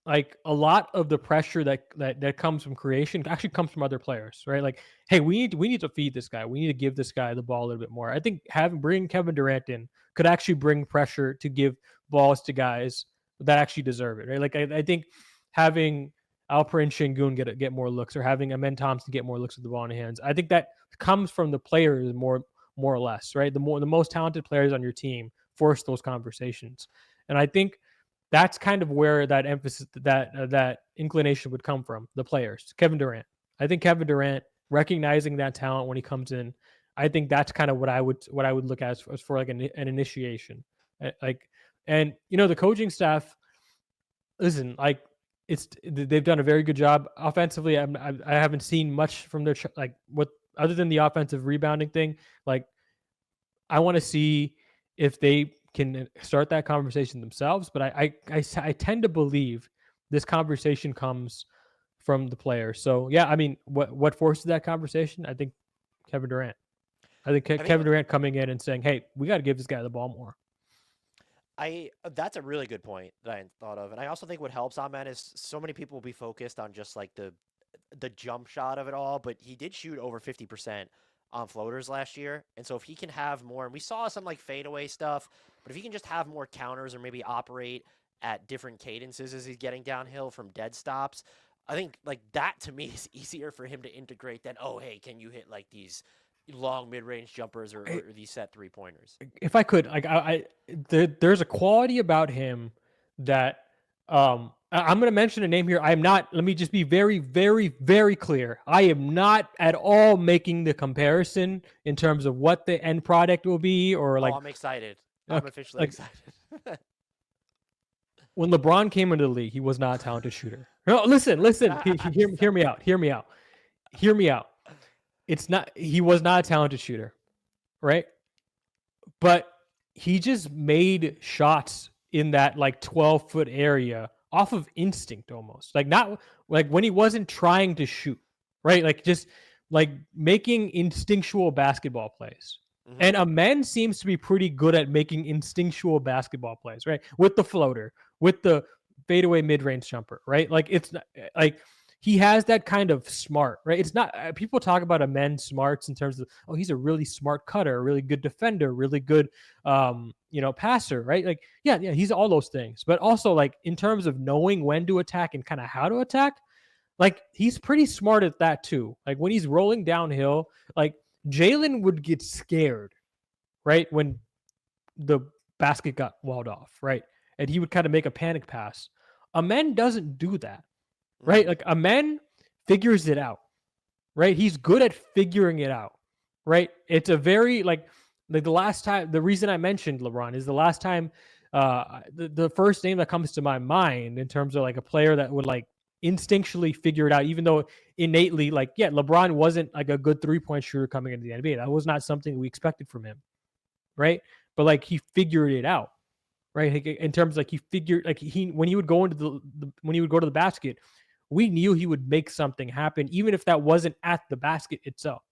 B: like a lot of the pressure that comes from creation actually comes from other players, right? Like, hey, we need to feed this guy. We need to give this guy the ball a little bit more. I think bringing Kevin Durant in could actually bring pressure to give balls to guys that actually deserve it, right? Like I think having Alperen Sengun get more looks, or having Amen Thompson get more looks with the ball in the hands, I think that comes from the players more or less, right? The most talented players on your team force those conversations, and I think that's kind of where that emphasis, that inclination would come from the players. Kevin Durant. I think Kevin Durant recognizing that talent when he comes in, I think that's kind of what I would look at as for like an initiation. And the coaching staff, listen, like they've done a very good job offensively. I haven't seen much from their other than the offensive rebounding thing. Like I want to see if they can start that conversation themselves, but I tend to believe this conversation comes from the players. So yeah, I mean, what forces that conversation? I think Kevin Durant. Kevin Durant coming in and saying, "Hey, we got to give this guy the ball more."
A: That's a really good point that I hadn't thought of, and I also think what helps Ahmed is so many people will be focused on just like the jump shot of it all, but he did shoot over 50% on floaters last year, and so if he can have more, and we saw some like fadeaway stuff, but if he can just have more counters or maybe operate at different cadences as he's getting downhill from dead stops, I think like that to me is easier for him to integrate than, oh hey, can you hit like these long mid-range jumpers or these set 3-pointers.
B: If I could, like there's a quality about him that I'm going to mention a name here. I'm not. Let me just be very, very, very clear. I am not at all making the comparison in terms of what the end product will be, or like.
A: Oh, I'm excited. I'm officially excited.
B: When LeBron came into the league, he was not a talented shooter. No, listen. Hear me out. He was not a talented shooter, right? But he just made shots in that like 12-foot area off of instinct almost. Like not like when he wasn't trying to shoot, right? Like just like making instinctual basketball plays. Mm-hmm. And Amen seems to be pretty good at making instinctual basketball plays, right? With the floater, with the fadeaway mid-range jumper, right? Like it's like he has that kind of smart, right? It's not people talk about a men's smarts in terms of, oh, he's a really smart cutter, a really good defender, really good passer, right? Like yeah, he's all those things. But also like in terms of knowing when to attack and kind of how to attack, like he's pretty smart at that too. Like when he's rolling downhill, like Jalen would get scared, right? When the basket got walled off, right? And he would kind of make a panic pass. Amen doesn't do that, right? Like Amen figures it out, right? He's good at figuring it out, right? It's a very like the last time. The reason I mentioned LeBron is the last time. The first name that comes to my mind in terms of like a player that would like instinctually figure it out, even though innately, like, yeah, LeBron wasn't like a good 3-point shooter coming into the NBA. That was not something we expected from him, right? But like he figured it out, right? In terms of, like he figured, like when he would go into when he would go to the basket, we knew he would make something happen, even if that wasn't at the basket itself.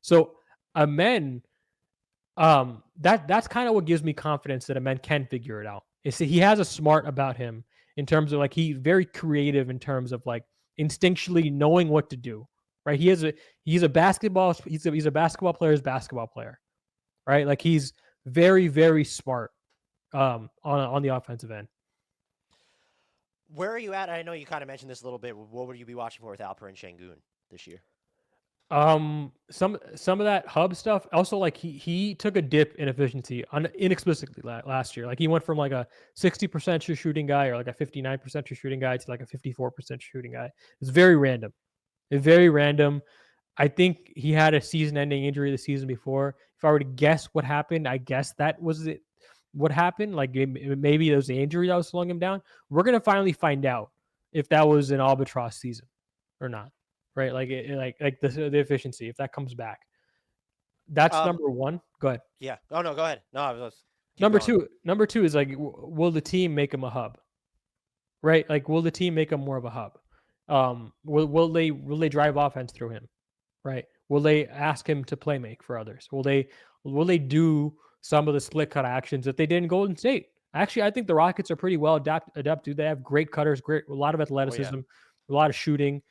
B: So Amen, that's kind of what gives me confidence that Amen can figure it out. Is he has a smart about him in terms of like he's very creative in terms of like instinctually knowing what to do, right? He's a basketball player's basketball player, right? Like he's very, very smart on the offensive end.
A: Where are you at? I know you kind of mentioned this a little bit. What would you be watching for with Alperen Sengun this year?
B: Some of that hub stuff. Also, like he took a dip in efficiency inexplicably last year. Like he went from like a 60% true shooting guy or like a 59% true shooting guy to like a 54% shooting guy. It's very random. It's very random. I think he had a season-ending injury the season before. If I were to guess what happened, I guess that was it. What happened? Like maybe it was the injury that was slowing him down. We're gonna finally find out if that was an albatross season or not, right? Like the efficiency, if that comes back. That's number one. Go ahead.
A: Yeah. Oh no, go ahead. No, I was
B: number going. Number two is like, will the team make him a hub? Right? Like, will the team make him more of a hub? Will they drive offense through him? Right? Will they ask him to play make for others? Will they do some of the split cut actions that they did in Golden State? Actually, I think the Rockets are pretty well adapted. They have great cutters, a lot of athleticism, a lot of shooting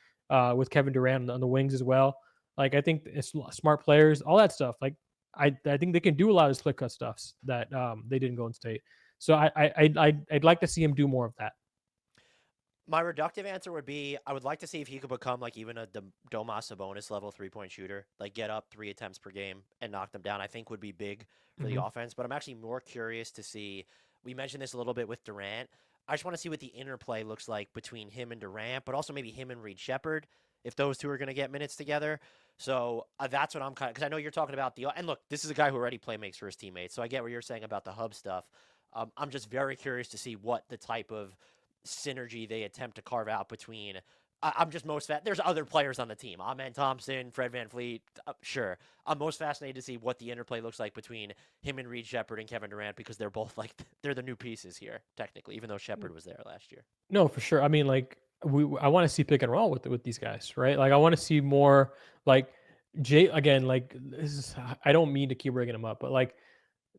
B: with Kevin Durant on the wings as well. Like I think it's smart players, all that stuff. Like I think they can do a lot of split cut stuffs that they did in Golden State. So I'd like to see him do more of that.
A: My reductive answer would be I would like to see if he could become like even a Domas Sabonis level 3-point shooter, like get up 3 attempts per game and knock them down. I think would be big for the offense. But I'm actually more curious to see. We mentioned this a little bit with Durant. I just want to see what the interplay looks like between him and Durant, but also maybe him and Reed Sheppard, if those two are going to get minutes together. So that's what I'm kind of, because I know you're talking about and look, this is a guy who already play makes for his teammates. So I get what you're saying about the hub stuff. I'm just very curious to see what the type of synergy they attempt to carve out between. I'm just there's other players on the team. Amen Thompson, Fred VanVleet. Sure. I'm most fascinated to see what the interplay looks like between him and Reed Sheppard and Kevin Durant, because they're both like, they're the new pieces here, technically, even though Sheppard was there last year.
B: No, for sure. I mean, like, I want to see pick and roll with these guys, right? Like, I want to see more, like, again, like, I don't mean to keep bringing him up, but like,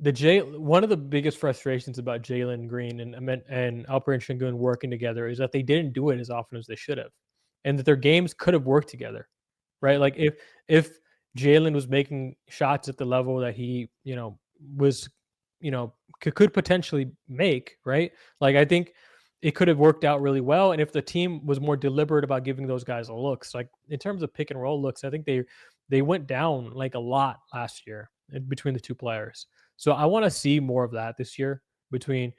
B: one of the biggest frustrations about Jalen Green and Alperen Sengun working together is that they didn't do it as often as they should have, and that their games could have worked together, right? Like if Jalen was making shots at the level that he was could potentially make, right? Like I think it could have worked out really well, and if the team was more deliberate about giving those guys a looks, like in terms of pick and roll looks, I think they went down like a lot last year between the two players. So I want to see more of that this year between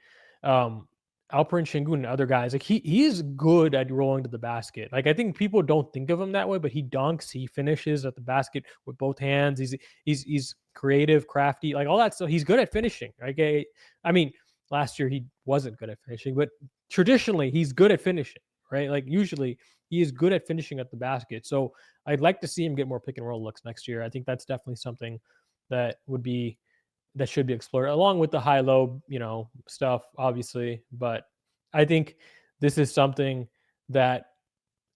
B: Alperen Sengun and other guys. Like he is good at rolling to the basket. Like I think people don't think of him that way, but he dunks, he finishes at the basket with both hands. He's creative, crafty, like all that stuff. He's good at finishing. Like I mean, last year he wasn't good at finishing, but traditionally he's good at finishing, right? Like usually he is good at finishing at the basket. So I'd like to see him get more pick and roll looks next year. I think that's definitely something that should be explored, along with the high-low, stuff, obviously. But I think this is something that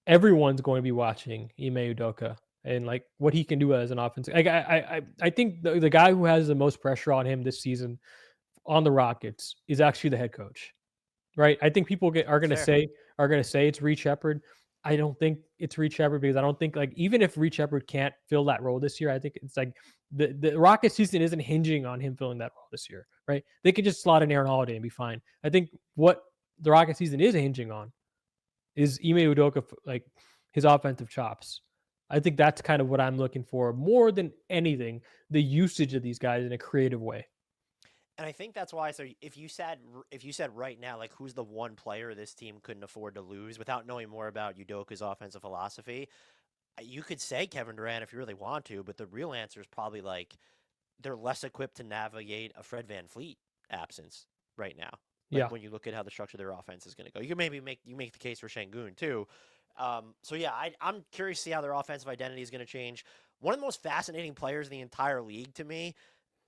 B: everyone's going to be watching Ime Udoka and like what he can do as an offensive. Like I think the guy who has the most pressure on him this season on the Rockets is actually the head coach, right? I think people are going to say it's Reed Sheppard. I don't think it's Reed Sheppard, because I don't think, like, even if Reed Sheppard can't fill that role this year, I think it's like the Rockets season isn't hinging on him filling that role this year, right? They could just slot in Aaron Holiday and be fine. I think what the Rockets season is hinging on is Ime Udoka, like his offensive chops. I think that's kind of what I'm looking for more than anything, the usage of these guys in a creative way.
A: And I think that's why. So if you said right now, like, who's the one player this team couldn't afford to lose without knowing more about Udoka's offensive philosophy, you could say Kevin Durant if you really want to, but the real answer is probably like they're less equipped to navigate a Fred VanVleet absence right now. Like,
B: Yeah.
A: when you look at how the structure of their offense is going to go, you can maybe make the case for Sengun too. So yeah, I'm curious to see how their offensive identity is going to change. One of the most fascinating players in the entire league to me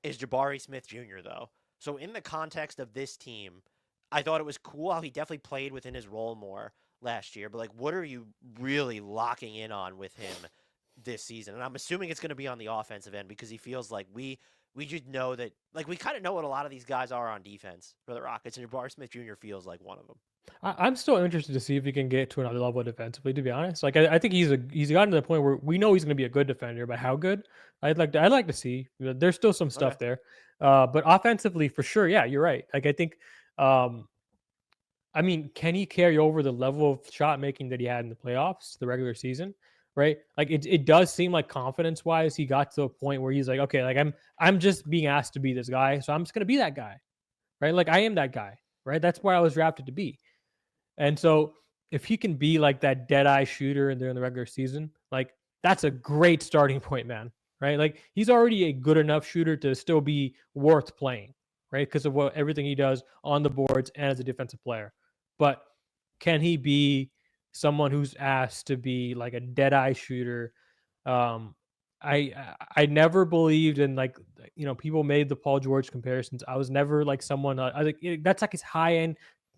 A: is Jabari Smith Jr. though. So in the context of this team, I thought it was cool how he definitely played within his role more last year. But like, what are you really locking in on with him this season? And I'm assuming it's going to be on the offensive end, because he feels like we just know that, like, we kind of know what a lot of these guys are on defense for the Rockets, and Jabari Smith Jr. feels like one of them.
B: I'm still interested to see if he can get to another level defensively, to be honest. Like, I think he's gotten to the point where we know he's going to be a good defender, but how good? I'd like to see. There's still some stuff there. But offensively, for sure, yeah, you're right. Like, I think, I mean, can he carry over the level of shot making that he had in the playoffs, the regular season? Right? Like, it does seem like confidence wise, he got to a point where he's like, okay, like I'm just being asked to be this guy, so I'm just gonna be that guy. Right? Like, I am that guy, right? That's where I was drafted to be. And so if he can be like that dead eye shooter during the regular season, like, that's a great starting point, man. Right? Like, he's already a good enough shooter to still be worth playing, right? Because of everything he does on the boards and as a defensive player. But can he be someone who's asked to be like a dead eye shooter? I never believed in, like, people made the Paul George comparisons. I was never like someone. I think that's like his high end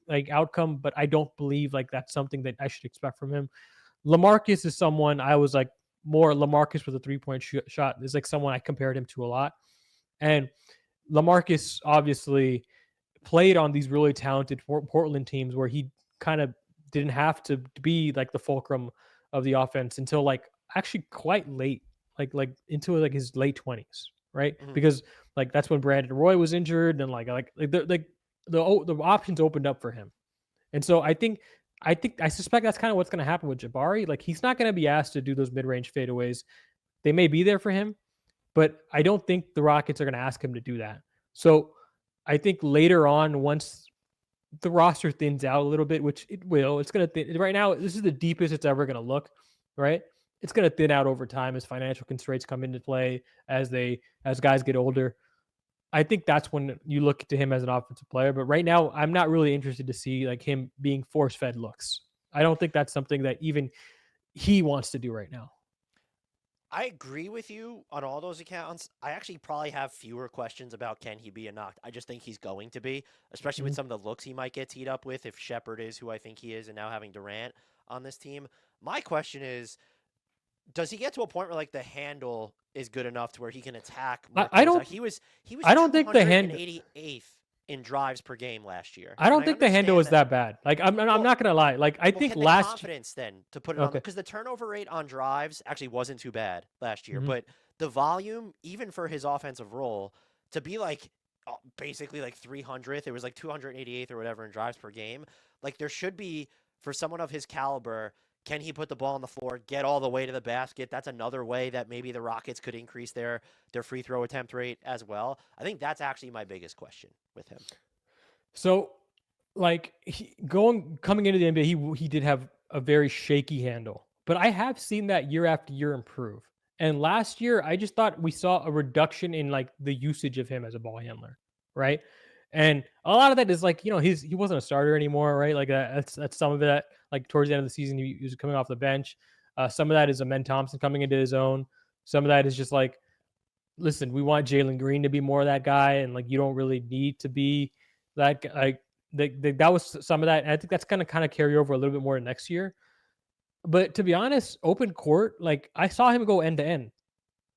B: like outcome, but I don't believe like that's something that I should expect from him. LaMarcus is someone I was like more LaMarcus with a 3-point shot is like someone I compared him to a lot, and LaMarcus obviously played on these really talented Portland teams where he kind of didn't have to be like the fulcrum of the offense until like actually quite late, like into like his late 20s, right?
A: Mm-hmm.
B: Because like that's when Brandon Roy was injured, and the options opened up for him. And so I suspect that's kind of what's going to happen with Jabari. Like, he's not going to be asked to do those mid-range fadeaways. They may be there for him, but I don't think the Rockets are going to ask him to do that. So I think later on, once the roster thins out a little bit, which it will, it's going to thin. Right now, this is the deepest it's ever going to look, right? It's going to thin out over time as financial constraints come into play, as guys get older. I think that's when you look to him as an offensive player. But right now, I'm not really interested to see like him being force-fed looks. I don't think that's something that even he wants to do right now.
A: I agree with you on all those accounts. I actually probably have fewer questions about can he be a knock. I just think he's going to be, especially with some of the looks he might get teed up with if Sheppard is who I think he is, and now having Durant on this team. My question is, does he get to a point where like the handle is good enough to where he can attack more?
B: I don't.
A: He was
B: I don't think the
A: 288th in drives per game last year.
B: I don't think the handle is that bad. Like, I'm not gonna lie. Like, I think last
A: confidence then to put it on, because the turnover rate on drives actually wasn't too bad last year, but the volume, even for his offensive role, to be like basically like 300th, it was like 288th or whatever in drives per game. Like, there should be, for someone of his caliber, can he put the ball on the floor, get all the way to the basket? That's another way that maybe the Rockets could increase their free throw attempt rate as well. I think that's actually my biggest question with him.
B: So, like, coming into the NBA, he did have a very shaky handle, but I have seen that year after year improve. And last year, I just thought we saw a reduction in like the usage of him as a ball handler, right? And a lot of that is like, he wasn't a starter anymore, right? Like, that's some of it. Like, towards the end of the season, he was coming off the bench. Some of that is Amen Thompson coming into his own. Some of that is just like, listen, we want Jalen Green to be more of that guy, and like, you don't really need to be that. Like, that was some of that. And I think that's going to kind of carry over a little bit more next year. But to be honest, open court, like, I saw him go end to end,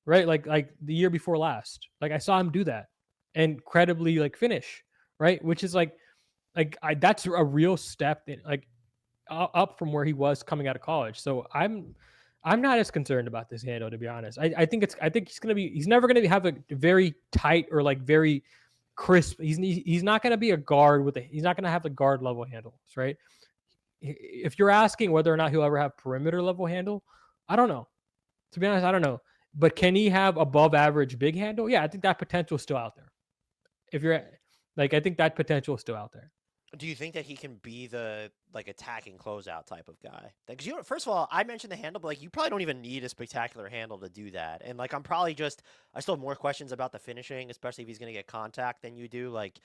B: right? Like the year before last, like, I saw him do that and credibly like finish, right? Which is like that's a real step in, like, up from where he was coming out of college. So I'm not as concerned about this handle, to be honest. I think he's never gonna have a very tight or like very crisp. He's not gonna be a guard he's not gonna have the guard level handles, right? If you're asking whether or not he'll ever have perimeter level handle, I don't know. To be honest, I don't know. But can he have above average big handle? Yeah, I think that potential is still out there. If you're like, I think that potential is still out there.
A: Do you think that he can be the like attacking closeout type of guy? Because first of all, I mentioned the handle, but like you probably don't even need a spectacular handle to do that. And like I still have more questions about the finishing, especially if he's going to get contact than you do. Like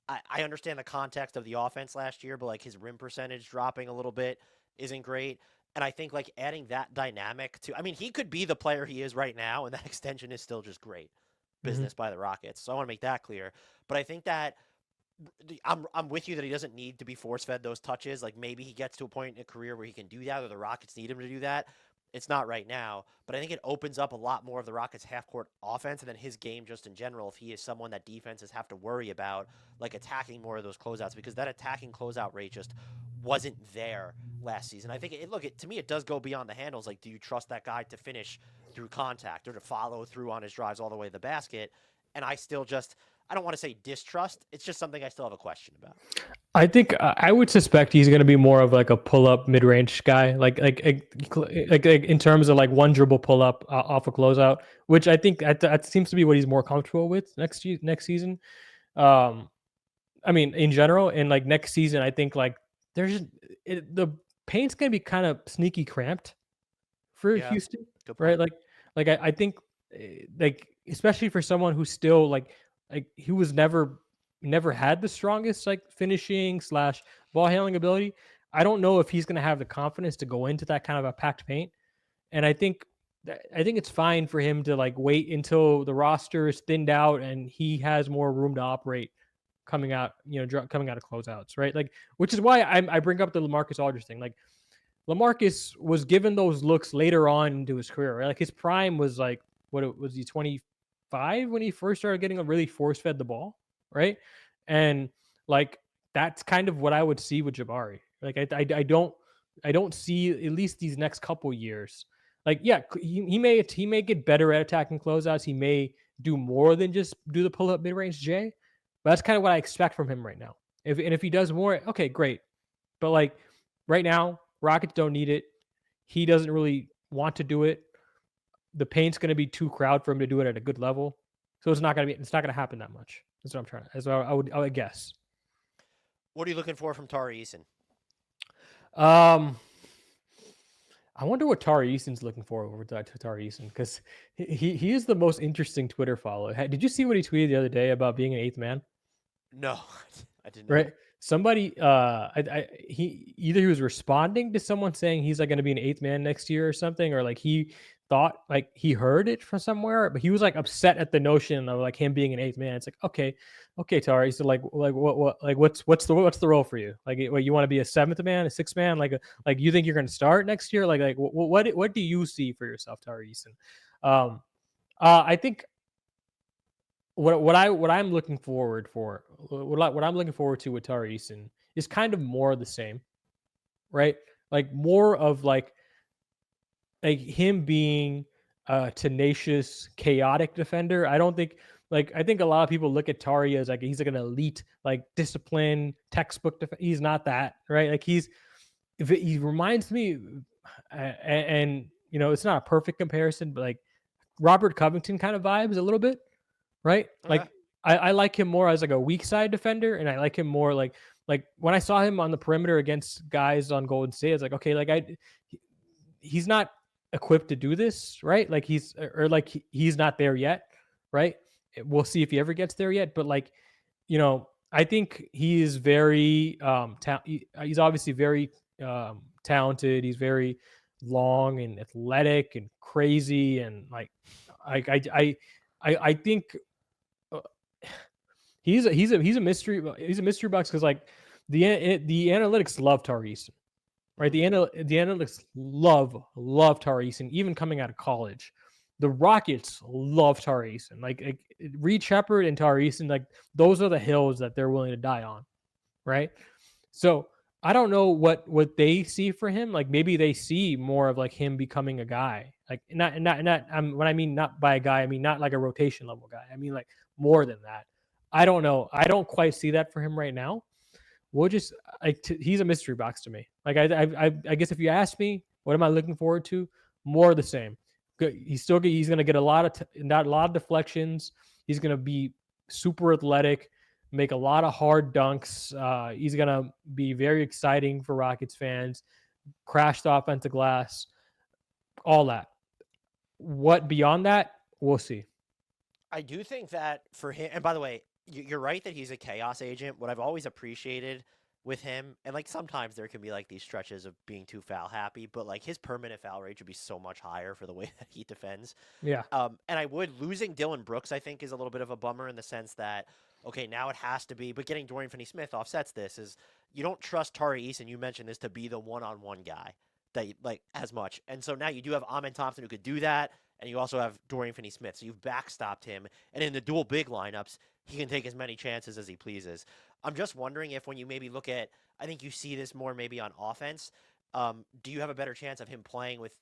A: I understand the context of the offense last year, but like his rim percentage dropping a little bit isn't great. And I think like adding that dynamic to, I mean, he could be the player he is right now, and that extension is still just great business by the Rockets. So I want to make that clear. But I think that I'm with you that he doesn't need to be force fed those touches. Like maybe he gets to a point in a career where he can do that, or the Rockets need him to do that. It's not right now, but I think it opens up a lot more of the Rockets' half court offense and then his game just in general. If he is someone that defenses have to worry about, like attacking more of those closeouts, because that attacking closeout rate just wasn't there last season. I think to me, it does go beyond the handles. Like, do you trust that guy to finish through contact or to follow through on his drives all the way to the basket? And I don't want to say distrust. It's just something I still have a question about.
B: I think I would suspect he's going to be more of like a pull-up mid-range guy, like in terms of like one dribble pull-up off a closeout, which I think that seems to be what he's more comfortable with next season. I mean, in general, and like next season, I think like the paint's going to be kind of sneaky cramped for Houston, right? Like I think like especially for someone who's still like he was never had the strongest like finishing / ball handling ability. I don't know if he's going to have the confidence to go into that kind of a packed paint. And I think it's fine for him to like wait until the roster is thinned out and he has more room to operate coming out of closeouts, right? Like, which is why I bring up the LaMarcus Aldridge thing. Like, LaMarcus was given those looks later on into his career, right? Like his prime was like, what was he, 25 when he first started getting really force fed the ball, right? And like that's kind of what I would see with Jabari. Like I don't see at least these next couple years. Like he may get better at attacking closeouts. He may do more than just do the pull up mid range J. But that's kind of what I expect from him right now. If he does more, okay, great. But like right now, Rockets don't need it. He doesn't really want to do it. The paint's going to be too crowded for him to do it at a good level. So it's not going to happen that much. That's what I'm trying to. That's what I would guess.
A: What are you looking for from Tari Eason?
B: I wonder what Tari Eason's looking for over to Tari Eason, because he is the most interesting Twitter follow. Did you see what he tweeted the other day about being an eighth man?
A: No, I didn't.
B: Right. Somebody, he was responding to someone saying he's like going to be an eighth man next year or something, or like he thought like he heard it from somewhere, but he was like upset at the notion of like him being an eighth man. It's like, okay, Tari. So like what's the role for you? Like, what, you want to be a seventh man, a sixth man? Like you think you're going to start next year? Like what do you see for yourself, Tari Eason? I think. What I'm looking forward to with Tari Eason is kind of more of the same, right? Like more of like him being a tenacious, chaotic defender. I think a lot of people look at Tari as like he's like an elite, like disciplined textbook. He's not that, right? Like he reminds me, and you know, it's not a perfect comparison, but like Robert Covington kind of vibes a little bit. Right? Like I like him more as like a weak side defender, and I like him more like when I saw him on the perimeter against guys on Golden State, it's like, okay, like he's not equipped to do this, right? Like he's not there yet, right? We'll see if he ever gets there yet, but like, you know, I think he is very he's obviously very talented. He's very long and athletic and crazy, and like I think he's a mystery box, because like the analytics love Tari Eason, right? The analytics love Tari Eason, even coming out of college. The Rockets love Tari Eason, like Reed Sheppard and Tari Eason, like those are the hills that they're willing to die on, right? So I don't know what they see for him. Like maybe they see more of like him becoming a guy. Like not when I mean not by a guy, I mean not like a rotation level guy. I mean like more than that. I don't know. I don't quite see that for him right now. We'll just he's a mystery box to me. Like I guess if you ask me, what am I looking forward to? More of the same. He's going to get a lot of not a lot of deflections. He's going to be super athletic, make a lot of hard dunks. He's going to be very exciting for Rockets fans. Crash the offensive glass, all that. What beyond that, we'll see.
A: I do think that for him, and by the way, you're right that he's a chaos agent. What I've always appreciated with him, and like sometimes there can be like these stretches of being too foul happy, but like his permanent foul rate should be so much higher for the way that he defends.
B: Yeah.
A: And I would losing Dylan Brooks, I think, is a little bit of a bummer in the sense that okay, now it has to be, but getting Dorian Finney-Smith offsets this. Is you don't trust Tari Eason, you mentioned this, to be the one-on-one guy that like as much, and so now you do have Thompson who could do that. And you also have Dorian Finney-Smith, so you've backstopped him. And in the dual big lineups, he can take as many chances as he pleases. I'm just wondering if when you maybe look at, I think you see this more maybe on offense, do you have a better chance of him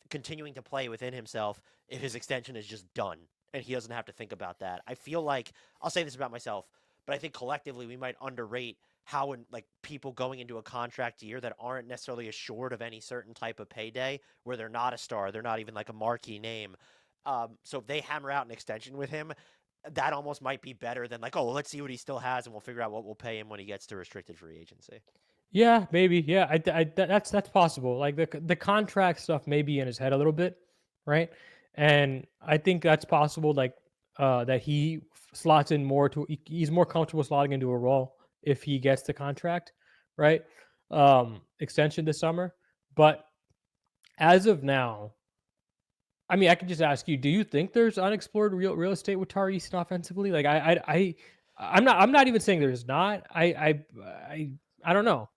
A: continuing to play within himself if his extension is just done and he doesn't have to think about that? I feel like, I'll say this about myself, but I think collectively we might underrate how like people going into a contract year that aren't necessarily assured of any certain type of payday, where they're not a star, they're not even like a marquee name. So if they hammer out an extension with him, that almost might be better than like, oh, well, let's see what he still has, and we'll figure out what we'll pay him when he gets to restricted free agency.
B: Yeah, maybe. Yeah, that's possible. Like the contract stuff may be in his head a little bit, right? And I think that's possible. Like that he slots in more to. He's more comfortable slotting into a role if he gets the contract, right? Extension this summer. But as of now, I mean, I could just ask you: do you think there's unexplored real estate with Tari Eason offensively? Like I'm not even saying there's not. I don't know.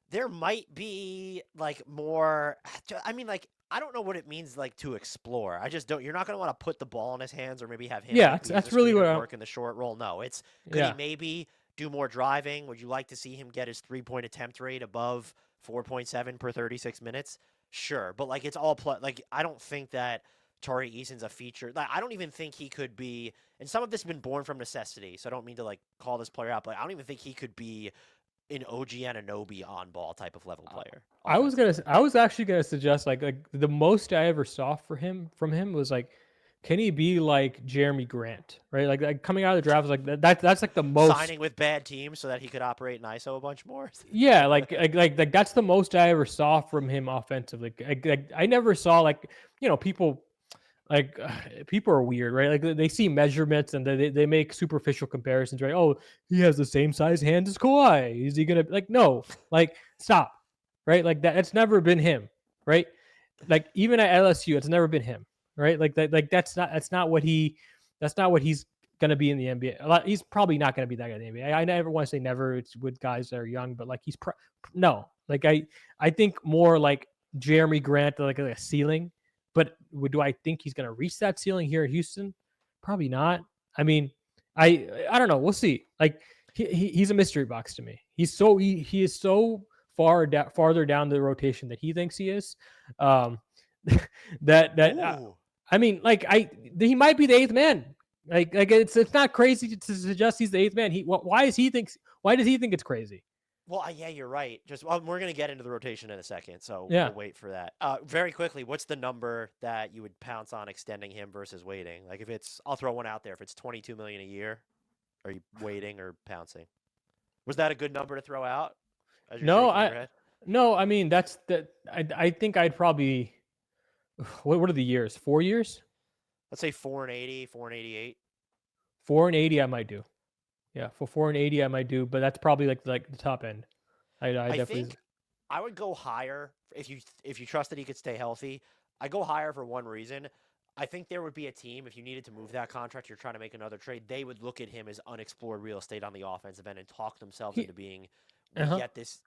A: There might be like more. I mean, like I don't know what it means like to explore. I just don't. You're not going to want to put the ball in his hands or maybe have him.
B: Yeah,
A: Like, be
B: that's
A: the
B: really what
A: screener,
B: I'm.
A: work in the short roll. No, it's could he
B: Yeah.
A: maybe do more driving? Would you like to see him get his 3-point attempt rate above 4.7 per 36 minutes? Sure, but like it's all like I don't think that Tari Eason's a feature. Like I don't even think he could be. And some of this has been born from necessity, so I don't mean to like call this player out, but I don't even think he could be an OG Anunoby on ball type of level player.
B: I was actually gonna suggest like the most I ever saw from him was like, can he be like Jeremy Grant, right? Like coming out of the draft was like that's like the most
A: Signing with bad teams so that he could operate in ISO a bunch more.
B: yeah, like that's the most I ever saw from him offensively. Like I never saw like people like people are weird, right? Like they see measurements and they make superficial comparisons, right? Oh, he has the same size hands as Kawhi. Is he gonna like no? Like stop, right? Like that's never been him, right? Like even at LSU, it's never been him, right? Like that's not what he's gonna be in the NBA. He's probably not gonna be that guy in the NBA. I never want to say never. It's with guys that are young, but like no. Like I think more like Jeremy Grant, like a ceiling. But do I think he's going to reach that ceiling here in Houston? Probably not. I mean, I don't know. We'll see. Like he's a mystery box to me. He is so farther down the rotation that he thinks he is. I mean, like he might be the eighth man. Like it's not crazy to suggest he's the eighth man. Why does he think it's crazy?
A: Well, yeah, you're right. Just we're going to get into the rotation in a second, so
B: yeah.
A: We'll wait for that. Very quickly, what's the number that you would pounce on extending him versus waiting? Like if it's, I'll throw one out there. If it's $22 million a year, are you waiting or pouncing? Was that a good number to throw out?
B: No, I mean that's that. I think I'd probably. What are the years? 4 years?
A: Let's say 480, 488.
B: 480, I might do. Yeah, for 480, I might do, but that's probably like the top end. I definitely
A: think I would go higher if you trust that he could stay healthy. I go higher for one reason. I think there would be a team, if you needed to move that contract, you're trying to make another trade, they would look at him as unexplored real estate on the offensive end and talk themselves into being, we get this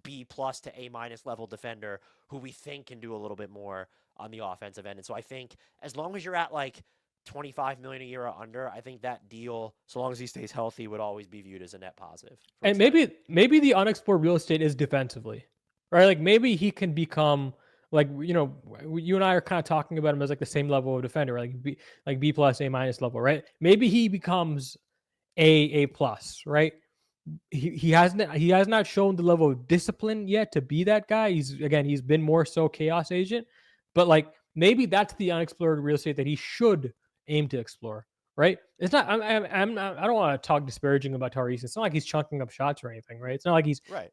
A: B+ to A- level defender who we think can do a little bit more on the offensive end. And so I think as long as you're at like $25 million a year or under, I think that deal, so long as he stays healthy, would always be viewed as a net positive.
B: And maybe the unexplored real estate is defensively, right? Like maybe he can become like, you know, you and I are kind of talking about him as like the same level of defender, like B plus, A minus level, right? Maybe he becomes A plus, right? He has not shown the level of discipline yet to be that guy. He's been more so chaos agent, but like maybe that's the unexplored real estate that he should aim to explore. Right? It's not. I'm not. I don't want to talk disparaging about Tari Eason. It's not like he's chunking up shots or anything, right? It's not like he's
A: right.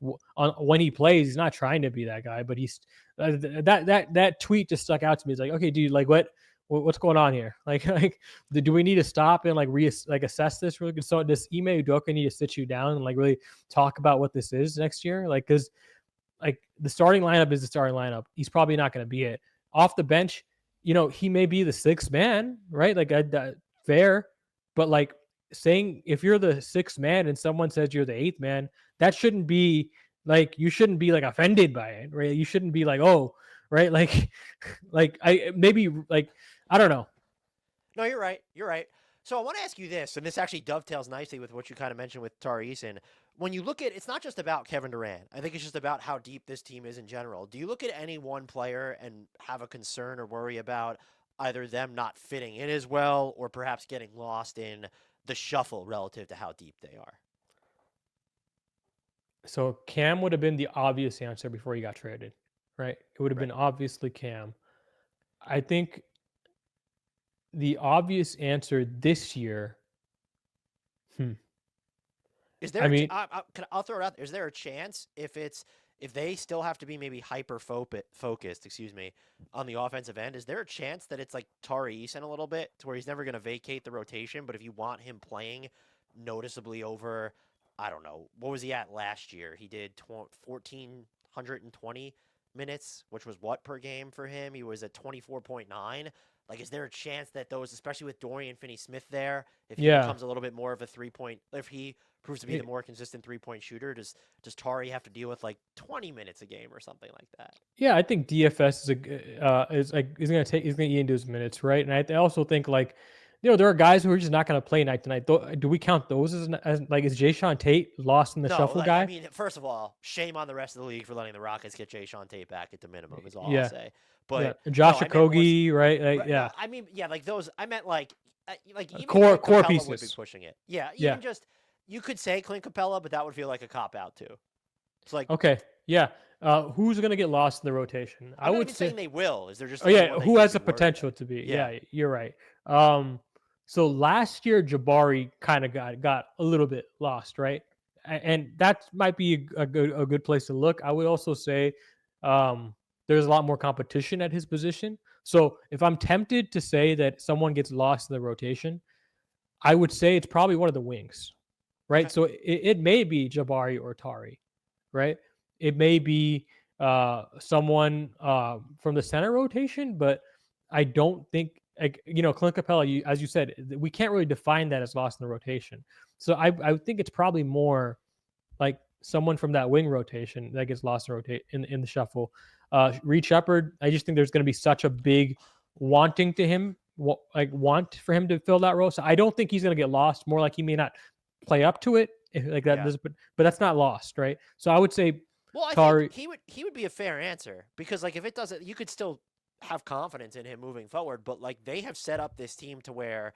B: When he plays, he's not trying to be that guy. But he's that tweet just stuck out to me. It's like, okay, dude, like what's going on here? Like do we need to stop and like assess this really good? So does Ime Udoka need to sit you down and like really talk about what this is next year? Like, because like the starting lineup is the starting lineup. He's probably not going to be it. Off the bench, you know, he may be the sixth man, right? Like fair, but like saying if you're the sixth man and someone says you're the eighth man, that shouldn't be like, you shouldn't be like offended by it, right? You shouldn't be like, oh, right, like I maybe like I don't know.
A: No, you're right. You're right. So I want to ask you this, and this actually dovetails nicely with what you kind of mentioned with Tari Eason. When you look at, it's not just about Kevin Durant. I think it's just about how deep this team is in general. Do you look at any one player and have a concern or worry about either them not fitting in as well or perhaps getting lost in the shuffle relative to how deep they are?
B: So Cam would have been the obvious answer before he got traded, right? It would have been obviously Cam. I think the obvious answer this year.
A: Is there? I'll throw it out there. Is there a chance if they still have to be maybe hyper focused, on the offensive end? Is there a chance that it's like Tari Eason a little bit, to where he's never going to vacate the rotation, but if you want him playing noticeably over, I don't know, what was he at last year? He did 1,420 minutes, which was what per game for him? He was at 24.9. Like, is there a chance that those, especially with Dorian Finney-Smith there, if he becomes a little bit more of a if he proves to be the more consistent three-point shooter, does Tari have to deal with like 20 minutes a game or something like that?
B: Yeah, I think DFS is going to eat into his minutes, right? And I also think like, you know, there are guys who are just not going to play night to night. Do we count those as like, is Jayshawn Tate lost in the shuffle guy?
A: I mean, first of all, shame on the rest of the league for letting the Rockets get Jayshawn Tate back at the minimum, is all I'll say. But
B: Josh Okogie, right? Like,
A: no, I mean, like those. I meant like even
B: core
A: pieces would be pushing it. Yeah, even just, you could say Clint Capella, but that would feel like a cop out too. It's like,
B: okay, yeah. Who's going to get lost in the rotation?
A: I would say they will. Is there just
B: who has the potential to be? Yeah, you're right. So last year Jabari kind of got a little bit lost, right? And that might be a good place to look. I would also say there's a lot more competition at his position. So if I'm tempted to say that someone gets lost in the rotation, I would say it's probably one of the wings, right? Okay. So it may be Jabari or Tari, right? It may be someone from the center rotation, but I don't think, like, you know, Clint Capella, as you said, we can't really define that as lost in the rotation. So I think it's probably more like someone from that wing rotation that gets lost in the shuffle. Reed Sheppard, I just think there's going to be such a big want for him to fill that role. So I don't think he's going to get lost. More like he may not play up to it like that. Yeah. But that's not lost, right? So I would say,
A: I think he would be a fair answer, because like if it doesn't, you could still have confidence in him moving forward. But like, they have set up this team to where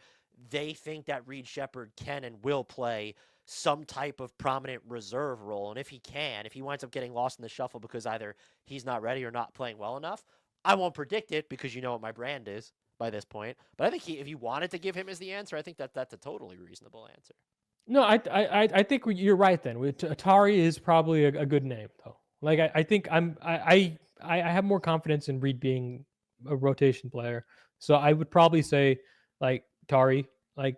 A: they think that Reed Sheppard can and will play some type of prominent reserve role. And if he winds up getting lost in the shuffle because either he's not ready or not playing well enough, I won't predict it, because you know what my brand is by this point. But I think if you wanted to give him as the answer, I think that's a totally reasonable answer.
B: No, I think you're right then. Atari is probably a good name though. Like I think I have more confidence in Reed being a rotation player. So I would probably say like Tari. Like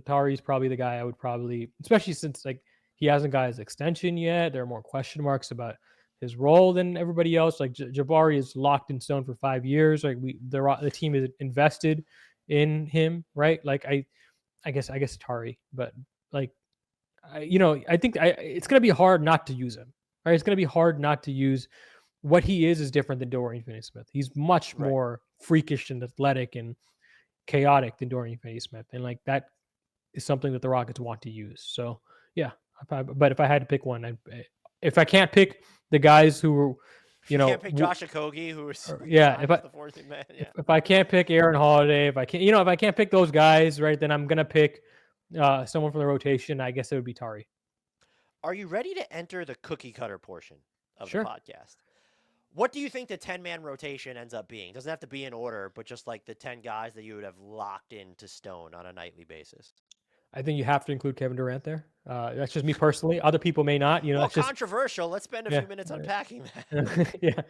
B: Tari's probably the guy I would probably, especially since like he hasn't got his extension yet. There are more question marks about his role than everybody else. Like Jabari is locked in stone for 5 years. Like the team is invested in him, right? Like I guess Tari, but like I think it's gonna be hard not to use him. Right? It's gonna be hard not to use. What he is different than Dorian Finney-Smith. He's much more freakish and athletic, and chaotic than Dorian Finney-Smith, and like that is something that the Rockets want to use. So yeah, but if I had to pick one, if I can't pick the guys who were,
A: You can't pick Josh Okogie, who was
B: yeah,
A: signed as the 14th man. Yeah.
B: if I can't pick Aaron Holiday, if I can't pick those guys, right, then I'm gonna pick someone from the rotation. I guess it would be Tari.
A: Are you ready to enter the cookie cutter portion of
B: Sure.
A: the podcast? What do you think the 10-man rotation ends up being? Doesn't have to be in order, but just like the 10 guys that you would have locked into stone on a nightly basis.
B: I think you have to include Kevin Durant there. That's just me personally. Other people may not.
A: Well,
B: That's just
A: controversial. Let's spend a few minutes unpacking that.
B: yeah.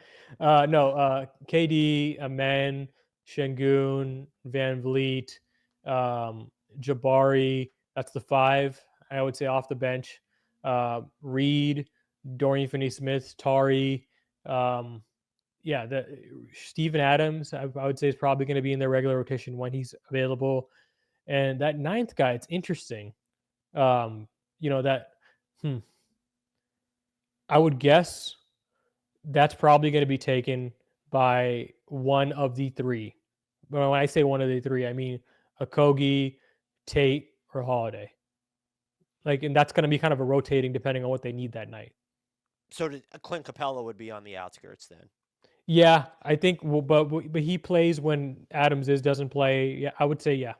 B: No. KD, Amen, Sengun, Van Vliet, Jabari. That's the 5. I would say off the bench. Reed, Dorian Finney-Smith, Tari. Steven Adams. I would say is probably going to be in their regular rotation when he's available. And that 9th guy, it's interesting. That I would guess that's probably going to be taken by one of the 3. But when I say one of the 3, I mean Okogie, Tate, or Holiday. And that's going to be kind of a rotating depending on what they need that night.
A: So Clint Capella would be on the outskirts then.
B: Yeah, I think. But he plays when Adams doesn't play. Yeah, I would say yeah.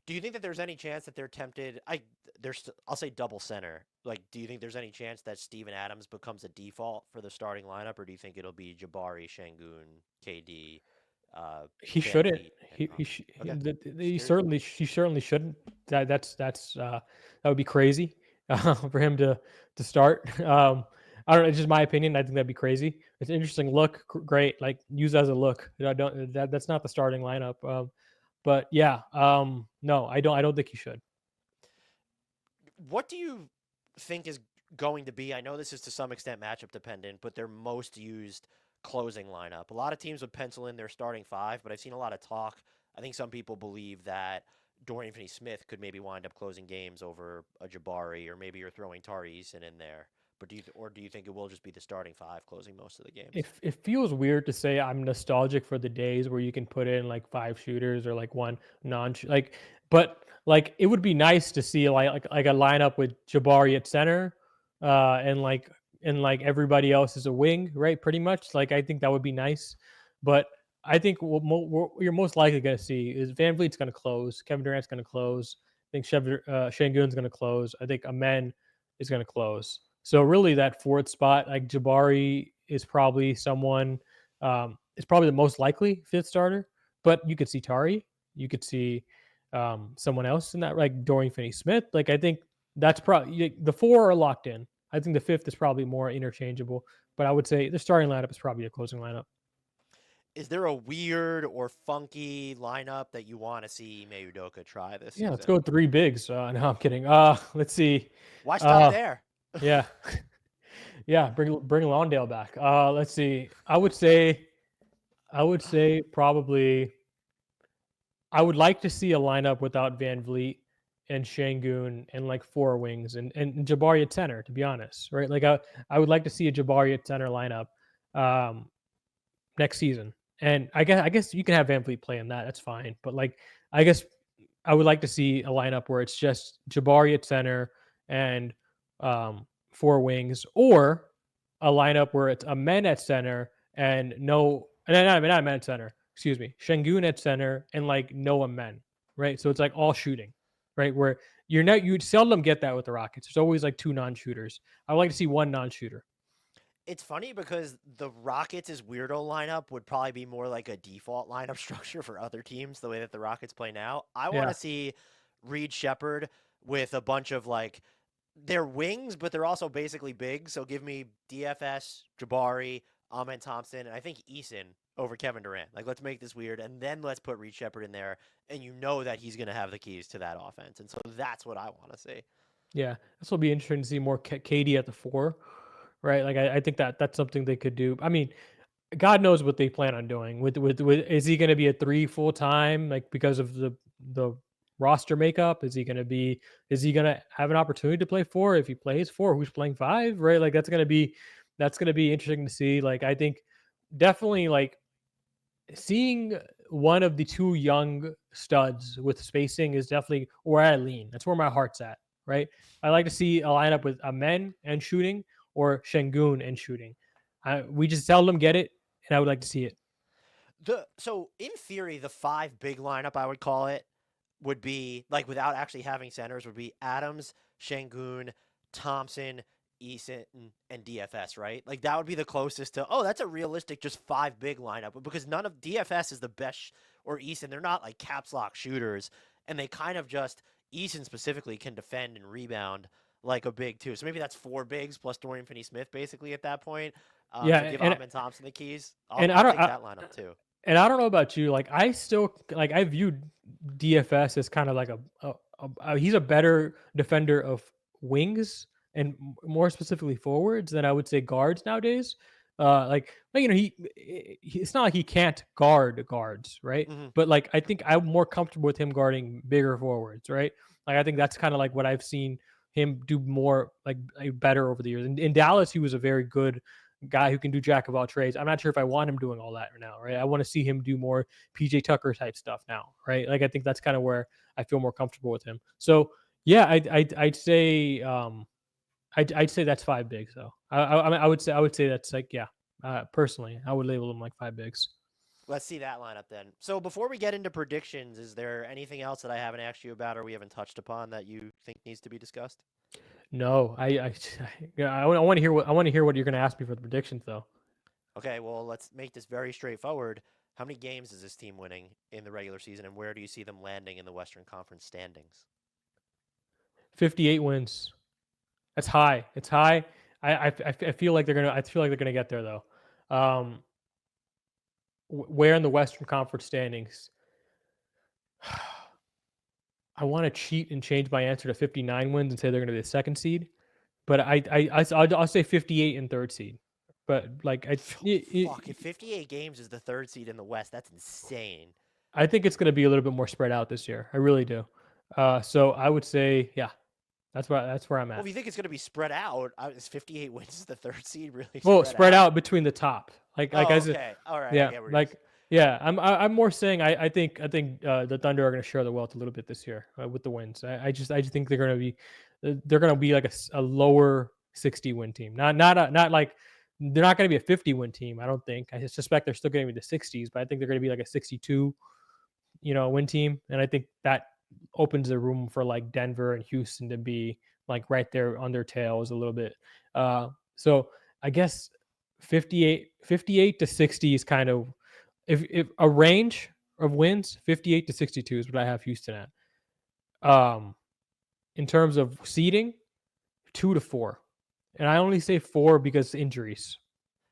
A: Do you think that there's any chance that they're tempted? I'll say double center. Do you think there's any chance that Steven Adams becomes a default for the starting lineup, or do you think it'll be Jabari, Sengun, KD?
B: He shouldn't. He certainly shouldn't. That would be crazy for him to start. I don't know. It's just my opinion. I think that'd be crazy. It's an interesting look. Great. Use as a look. That's not the starting lineup. But yeah, no, I don't think he should.
A: What do you think is going to be? I know this is to some extent matchup dependent, but their most used closing lineup. A lot of teams would pencil in their starting 5, but I've seen a lot of talk. I think some people believe that Dorian Finney-Smith could maybe wind up closing games over a Jabari, or maybe you're throwing Tari Eason in there. But do you think it will just be the starting 5 closing most of the games?
B: It feels weird to say I'm nostalgic for the days where you can put in 5 shooters or one but it would be nice to see like a lineup with Jabari at center, and everybody else is a wing, right? Pretty much. I think that would be nice, but I think what you're most likely going to see is Van Vliet's going to close, Kevin Durant's going to close, I think Sengun's going to close, I think Amen is going to close. So really that 4th spot, Jabari is probably someone, is probably the most likely 5th starter, but you could see Tari, you could see someone else in that, Dorian Finney-Smith. I think that's probably the 4 are locked in. I think the 5th is probably more interchangeable, but I would say the starting lineup is probably a closing lineup.
A: Is there a weird or funky lineup that you want to see Ime Udoka try this season?
B: Let's go with 3 bigs. No, I'm kidding. Let's see.
A: Why stop there?
B: Yeah. Yeah, bring Lawndale back. Let's see. I would say probably I would like to see a lineup without Van Vliet and Sengun and 4 wings and Jabari at center, to be honest, right? I would like to see a Jabari at center lineup next season. And I guess you can have Van Vliet play in that. That's fine. But I guess I would like to see a lineup where it's just Jabari at center and 4 wings, or a lineup where it's Amen at center and not Amen at center. Excuse me, Sengun at center and no Amen, right? So it's all shooting, right? Where you seldom get that with the Rockets. There's always 2 non-shooters. I would like to see 1 non-shooter.
A: It's funny because the Rockets' weirdo lineup would probably be more like a default lineup structure for other teams, the way that the Rockets play now. I want to see Reed Sheppard with a bunch of they're wings, but they're also basically big. So give me DFS, Jabari, Amen Thompson, and I think Eason over Kevin Durant. Let's make this weird, and then let's put Reed Sheppard in there, and you know that he's going to have the keys to that offense. And so that's what I want to see.
B: Yeah, this will be interesting to see more KD at the 4. Right, I think that's something they could do. I mean, God knows what they plan on doing. With is he going to be a 3 full time, because of the roster makeup? Is he going to have an opportunity to play 4? If he plays 4, who's playing 5? Right, that's going to be interesting to see. I think definitely seeing one of the two young studs with spacing is definitely where I lean. That's where my heart's at, right? I like to see a lineup with Amen and shooting or Sengun and shooting. We just seldom get it, and I would like to see it.
A: So in theory, the 5 big lineup, I would call it, would be like without actually having centers would be Adams, Sengun, Thompson, Eason, and DFS, right? Like that would be the closest to that's a realistic just 5 big lineup because none of DFS is the best or Eason. They're not like caps lock shooters, and they kind of just Eason specifically can defend and rebound like a big too. So maybe that's 4 bigs plus Dorian Finney-Smith basically at that point.
B: Yeah,
A: so give
B: and
A: Ahmed Thompson the keys.
B: and
A: I'll take that lineup too.
B: And I don't know about you, like I still like I view DFS as kind of like he's a better defender of wings and more specifically forwards than I would say guards nowadays. It's not like he can't guard guards, right?
A: Mm-hmm.
B: But like I think I'm more comfortable with him guarding bigger forwards, right? Like I think that's kind of like what I've seen him do more like better over the years. In Dallas, he was a very good guy who can do jack of all trades. I'm not sure if I want him doing all that now, right? I want to see him do more PJ Tucker type stuff now, right? Like I think that's kind of where I feel more comfortable with him. So yeah, I'd say I'd say that's 5 bigs though. I would say that's like personally I would label them like 5 bigs.
A: Let's see that lineup then. So before we get into predictions, is there anything else that I haven't asked you about or we haven't touched upon that you think needs to be discussed?
B: No, I want to hear what you're going to ask me for the predictions though.
A: Okay, well, let's make this very straightforward. How many games is this team winning in the regular season, and where do you see them landing in the Western Conference standings?
B: 58 wins. That's high. It's high. I feel like they're gonna get there though. Where in the Western Conference standings? I want to cheat and change my answer to 59 wins and say they're going to be the 2nd seed, but I'll say 58 and 3rd seed. But like
A: Fuck, if 58 games is the 3rd seed in the West, that's insane.
B: I think it's going to be a little bit more spread out this year. I really do. So I would say, that's where I'm at.
A: Well, if you think it's going to be spread out, is 58 wins is the 3rd seed really?
B: Spread out between the top.
A: Okay, all right.
B: Yeah, I'm more saying I think the Thunder are going to share the wealth a little bit this year with the wins. I just think they're going to be like a lower 60 win team. Not like they're not going to be a 50 win team. I don't think. I suspect they're still going to be the 60s, but I think they're going to be like a 62, win team. And I think that opens the room for like Denver and Houston to be like right there on their tails a little bit. So I guess 58 to 60 is kind of if a range of wins, 58 to 62 is what I have Houston at. In terms of seeding, 2 to 4. And I only say 4 because injuries.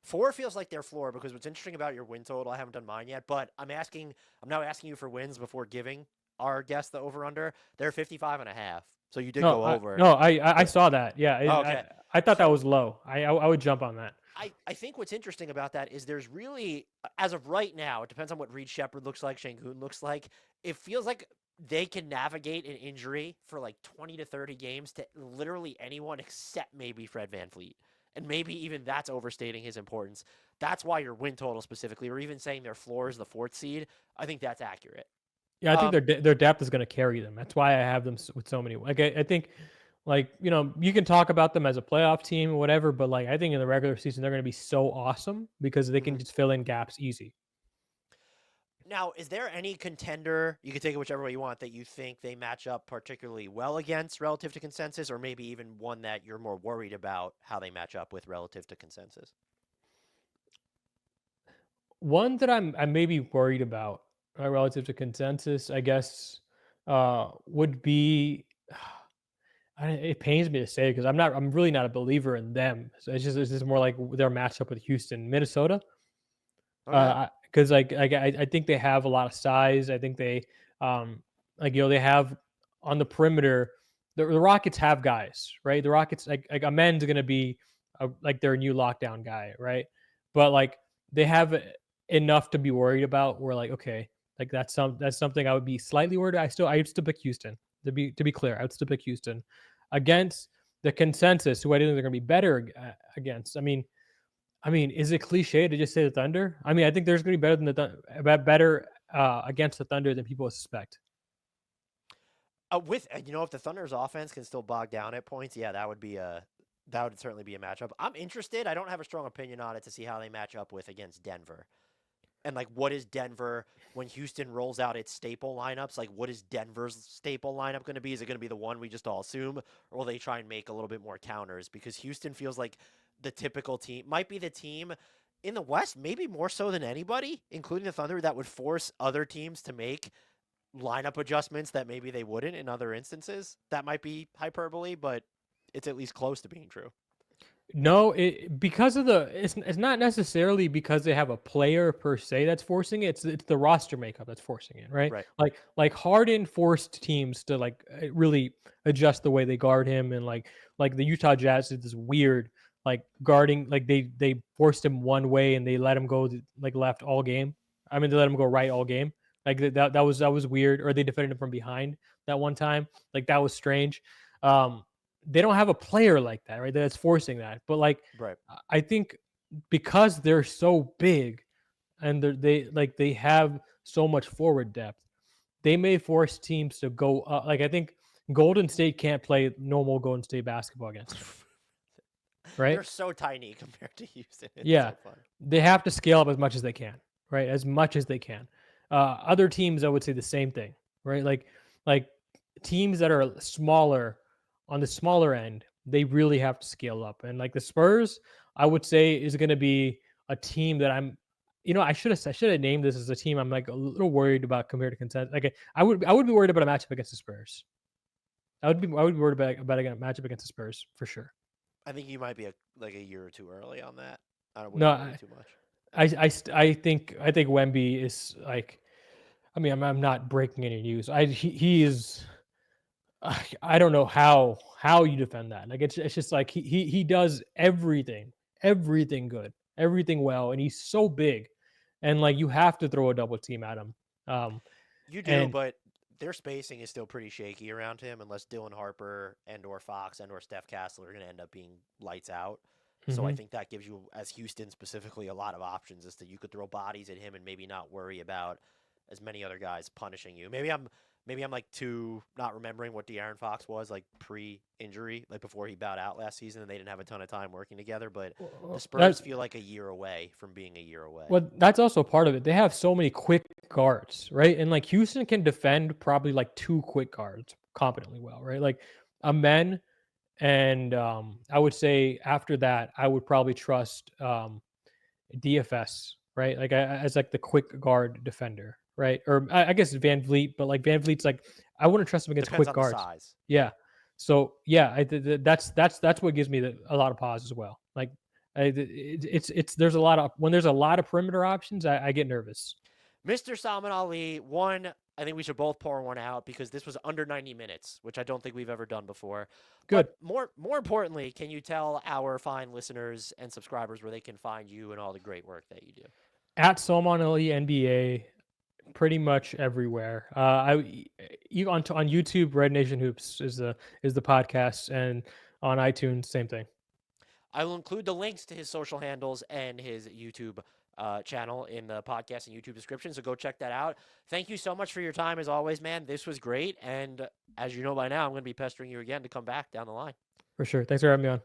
A: 4 feels like their floor because what's interesting about your win total, I haven't done mine yet, but I'm now asking you for wins before giving our guest the over-under. They're 55.5. So you did go over.
B: I saw that. Yeah.
A: Okay.
B: I thought that was low. I would jump on that.
A: I think what's interesting about that is there's really, as of right now, it depends on what Reed Sheppard looks like, Sengun looks like. It feels like they can navigate an injury for like 20 to 30 games to literally anyone except maybe Fred VanVleet. And maybe even that's overstating his importance. That's why your win total specifically, or even saying their floor is the 4th seed, I think that's accurate.
B: Yeah, I think their depth is going to carry them. That's why I have them with so many. Like I think, like you can talk about them as a playoff team or whatever, but like I think in the regular season they're going to be so awesome because they can just fill in gaps easy.
A: Now, is there any contender, you can take it whichever way you want, that you think they match up particularly well against relative to consensus, or maybe even one that you're more worried about how they match up with relative to consensus?
B: One that I'm maybe worried about relative to consensus, I guess, would be. It pains me to say because I'm really not a believer in them. So it's just more like their matchup with Houston, Minnesota. Because I think they have a lot of size. I think they they have on the perimeter. The Rockets have guys, right? The Rockets like Amen's going to be like their new lockdown guy, right? But like they have enough to be worried about. We're like, okay, like that's something I would be slightly worried. I'd still pick Houston. To be clear, I would still pick Houston against the consensus, who I think they're going to be better against. I mean, is it cliche to just say the Thunder? I mean, I think there's going to be better against the Thunder than people suspect.
A: If the Thunder's offense can still bog down at points, yeah, that would certainly be a matchup. I'm interested. I don't have a strong opinion on it to see how they match up against Denver. And like, what is Denver when Houston rolls out its staple lineups? Like, what is Denver's staple lineup going to be? Is it going to be the one we just all assume, or will they try and make a little bit more counters? Because Houston feels like the typical team, might be the team in the West, maybe more so than anybody, including the Thunder, that would force other teams to make lineup adjustments that maybe they wouldn't in other instances. That might be hyperbole, but it's at least close to being true.
B: No, because of it's not necessarily because they have a player per se that's forcing it. It's the roster makeup that's forcing it, right?
A: Right.
B: Like Harden forced teams to like really adjust the way they guard him, and like the Utah Jazz did this weird like guarding, like they forced him one way and they let him go like left all game. I mean, they let him go right all game. Like that was weird. Or they defended him from behind that one time. Like that was strange. They don't have a player like that, right? That's forcing that. But like,
A: Right.
B: I think because they're so big and they have so much forward depth, they may force teams to go up. Like I think Golden State can't play normal Golden State basketball against them, right?
A: They're so tiny compared to Houston. It's
B: Yeah,
A: so fun.
B: they have to scale up as much as they can, right? As much as they can. Other teams, I would say the same thing, right? Like teams that are smaller, on the smaller end, they really have to scale up. And like the Spurs, I would say is going to be a team that I should have named this as a team I'm like a little worried about compared to consensus. Like I would be worried about a matchup against the Spurs. I would be worried about a matchup against the Spurs for sure.
A: I think you might be a year or two early on that. I wouldn't
B: No,
A: worry too much.
B: I think Wemby is like, I mean, I'm not breaking any news. He is. I don't know how you defend that. Like it's just like he does everything good, everything well, and he's so big, and like you have to throw a double team at him.
A: You do, but their spacing is still pretty shaky around him unless Dylan Harper and or Fox and or Steph Castle are going to end up being lights out. So I think that gives you, as Houston specifically, a lot of options as to you could throw bodies at him and maybe not worry about as many other guys punishing you. Maybe I'm like too not remembering what De'Aaron Fox was like pre-injury, like before he bowed out last season, and they didn't have a ton of time working together. But the Spurs feel like a year away from being a year away.
B: Well, that's also part of it. They have so many quick guards, right? And like Houston can defend probably like two quick guards competently well, right? Like Amen, and I would say after that, I would probably trust DFS, right? Like as like the quick guard defender, right? Or I guess Van Vliet, but like Van Vliet's like I wouldn't trust him against
A: Depends
B: quick
A: on
B: guards.
A: the size.
B: Yeah. So yeah, that's what gives me a lot of pause as well. Like there's a lot of when there's a lot of perimeter options, I get nervous.
A: Mr. Salman Ali, one, I think we should both pour one out because this was under 90 minutes, which I don't think we've ever done before.
B: Good.
A: But more importantly, can you tell our fine listeners and subscribers where they can find you and all the great work that you do?
B: At Salman Ali NBA, pretty much everywhere. On YouTube, Red Nation Hoops is the podcast, and on iTunes, same thing.
A: I will include the links to his social handles and his YouTube channel in the podcast and YouTube description, so go check that out. Thank you so much for your time as always, man. This was great, and as you know by now, I'm going to be pestering you again to come back down the line.
B: For sure. Thanks for having me on.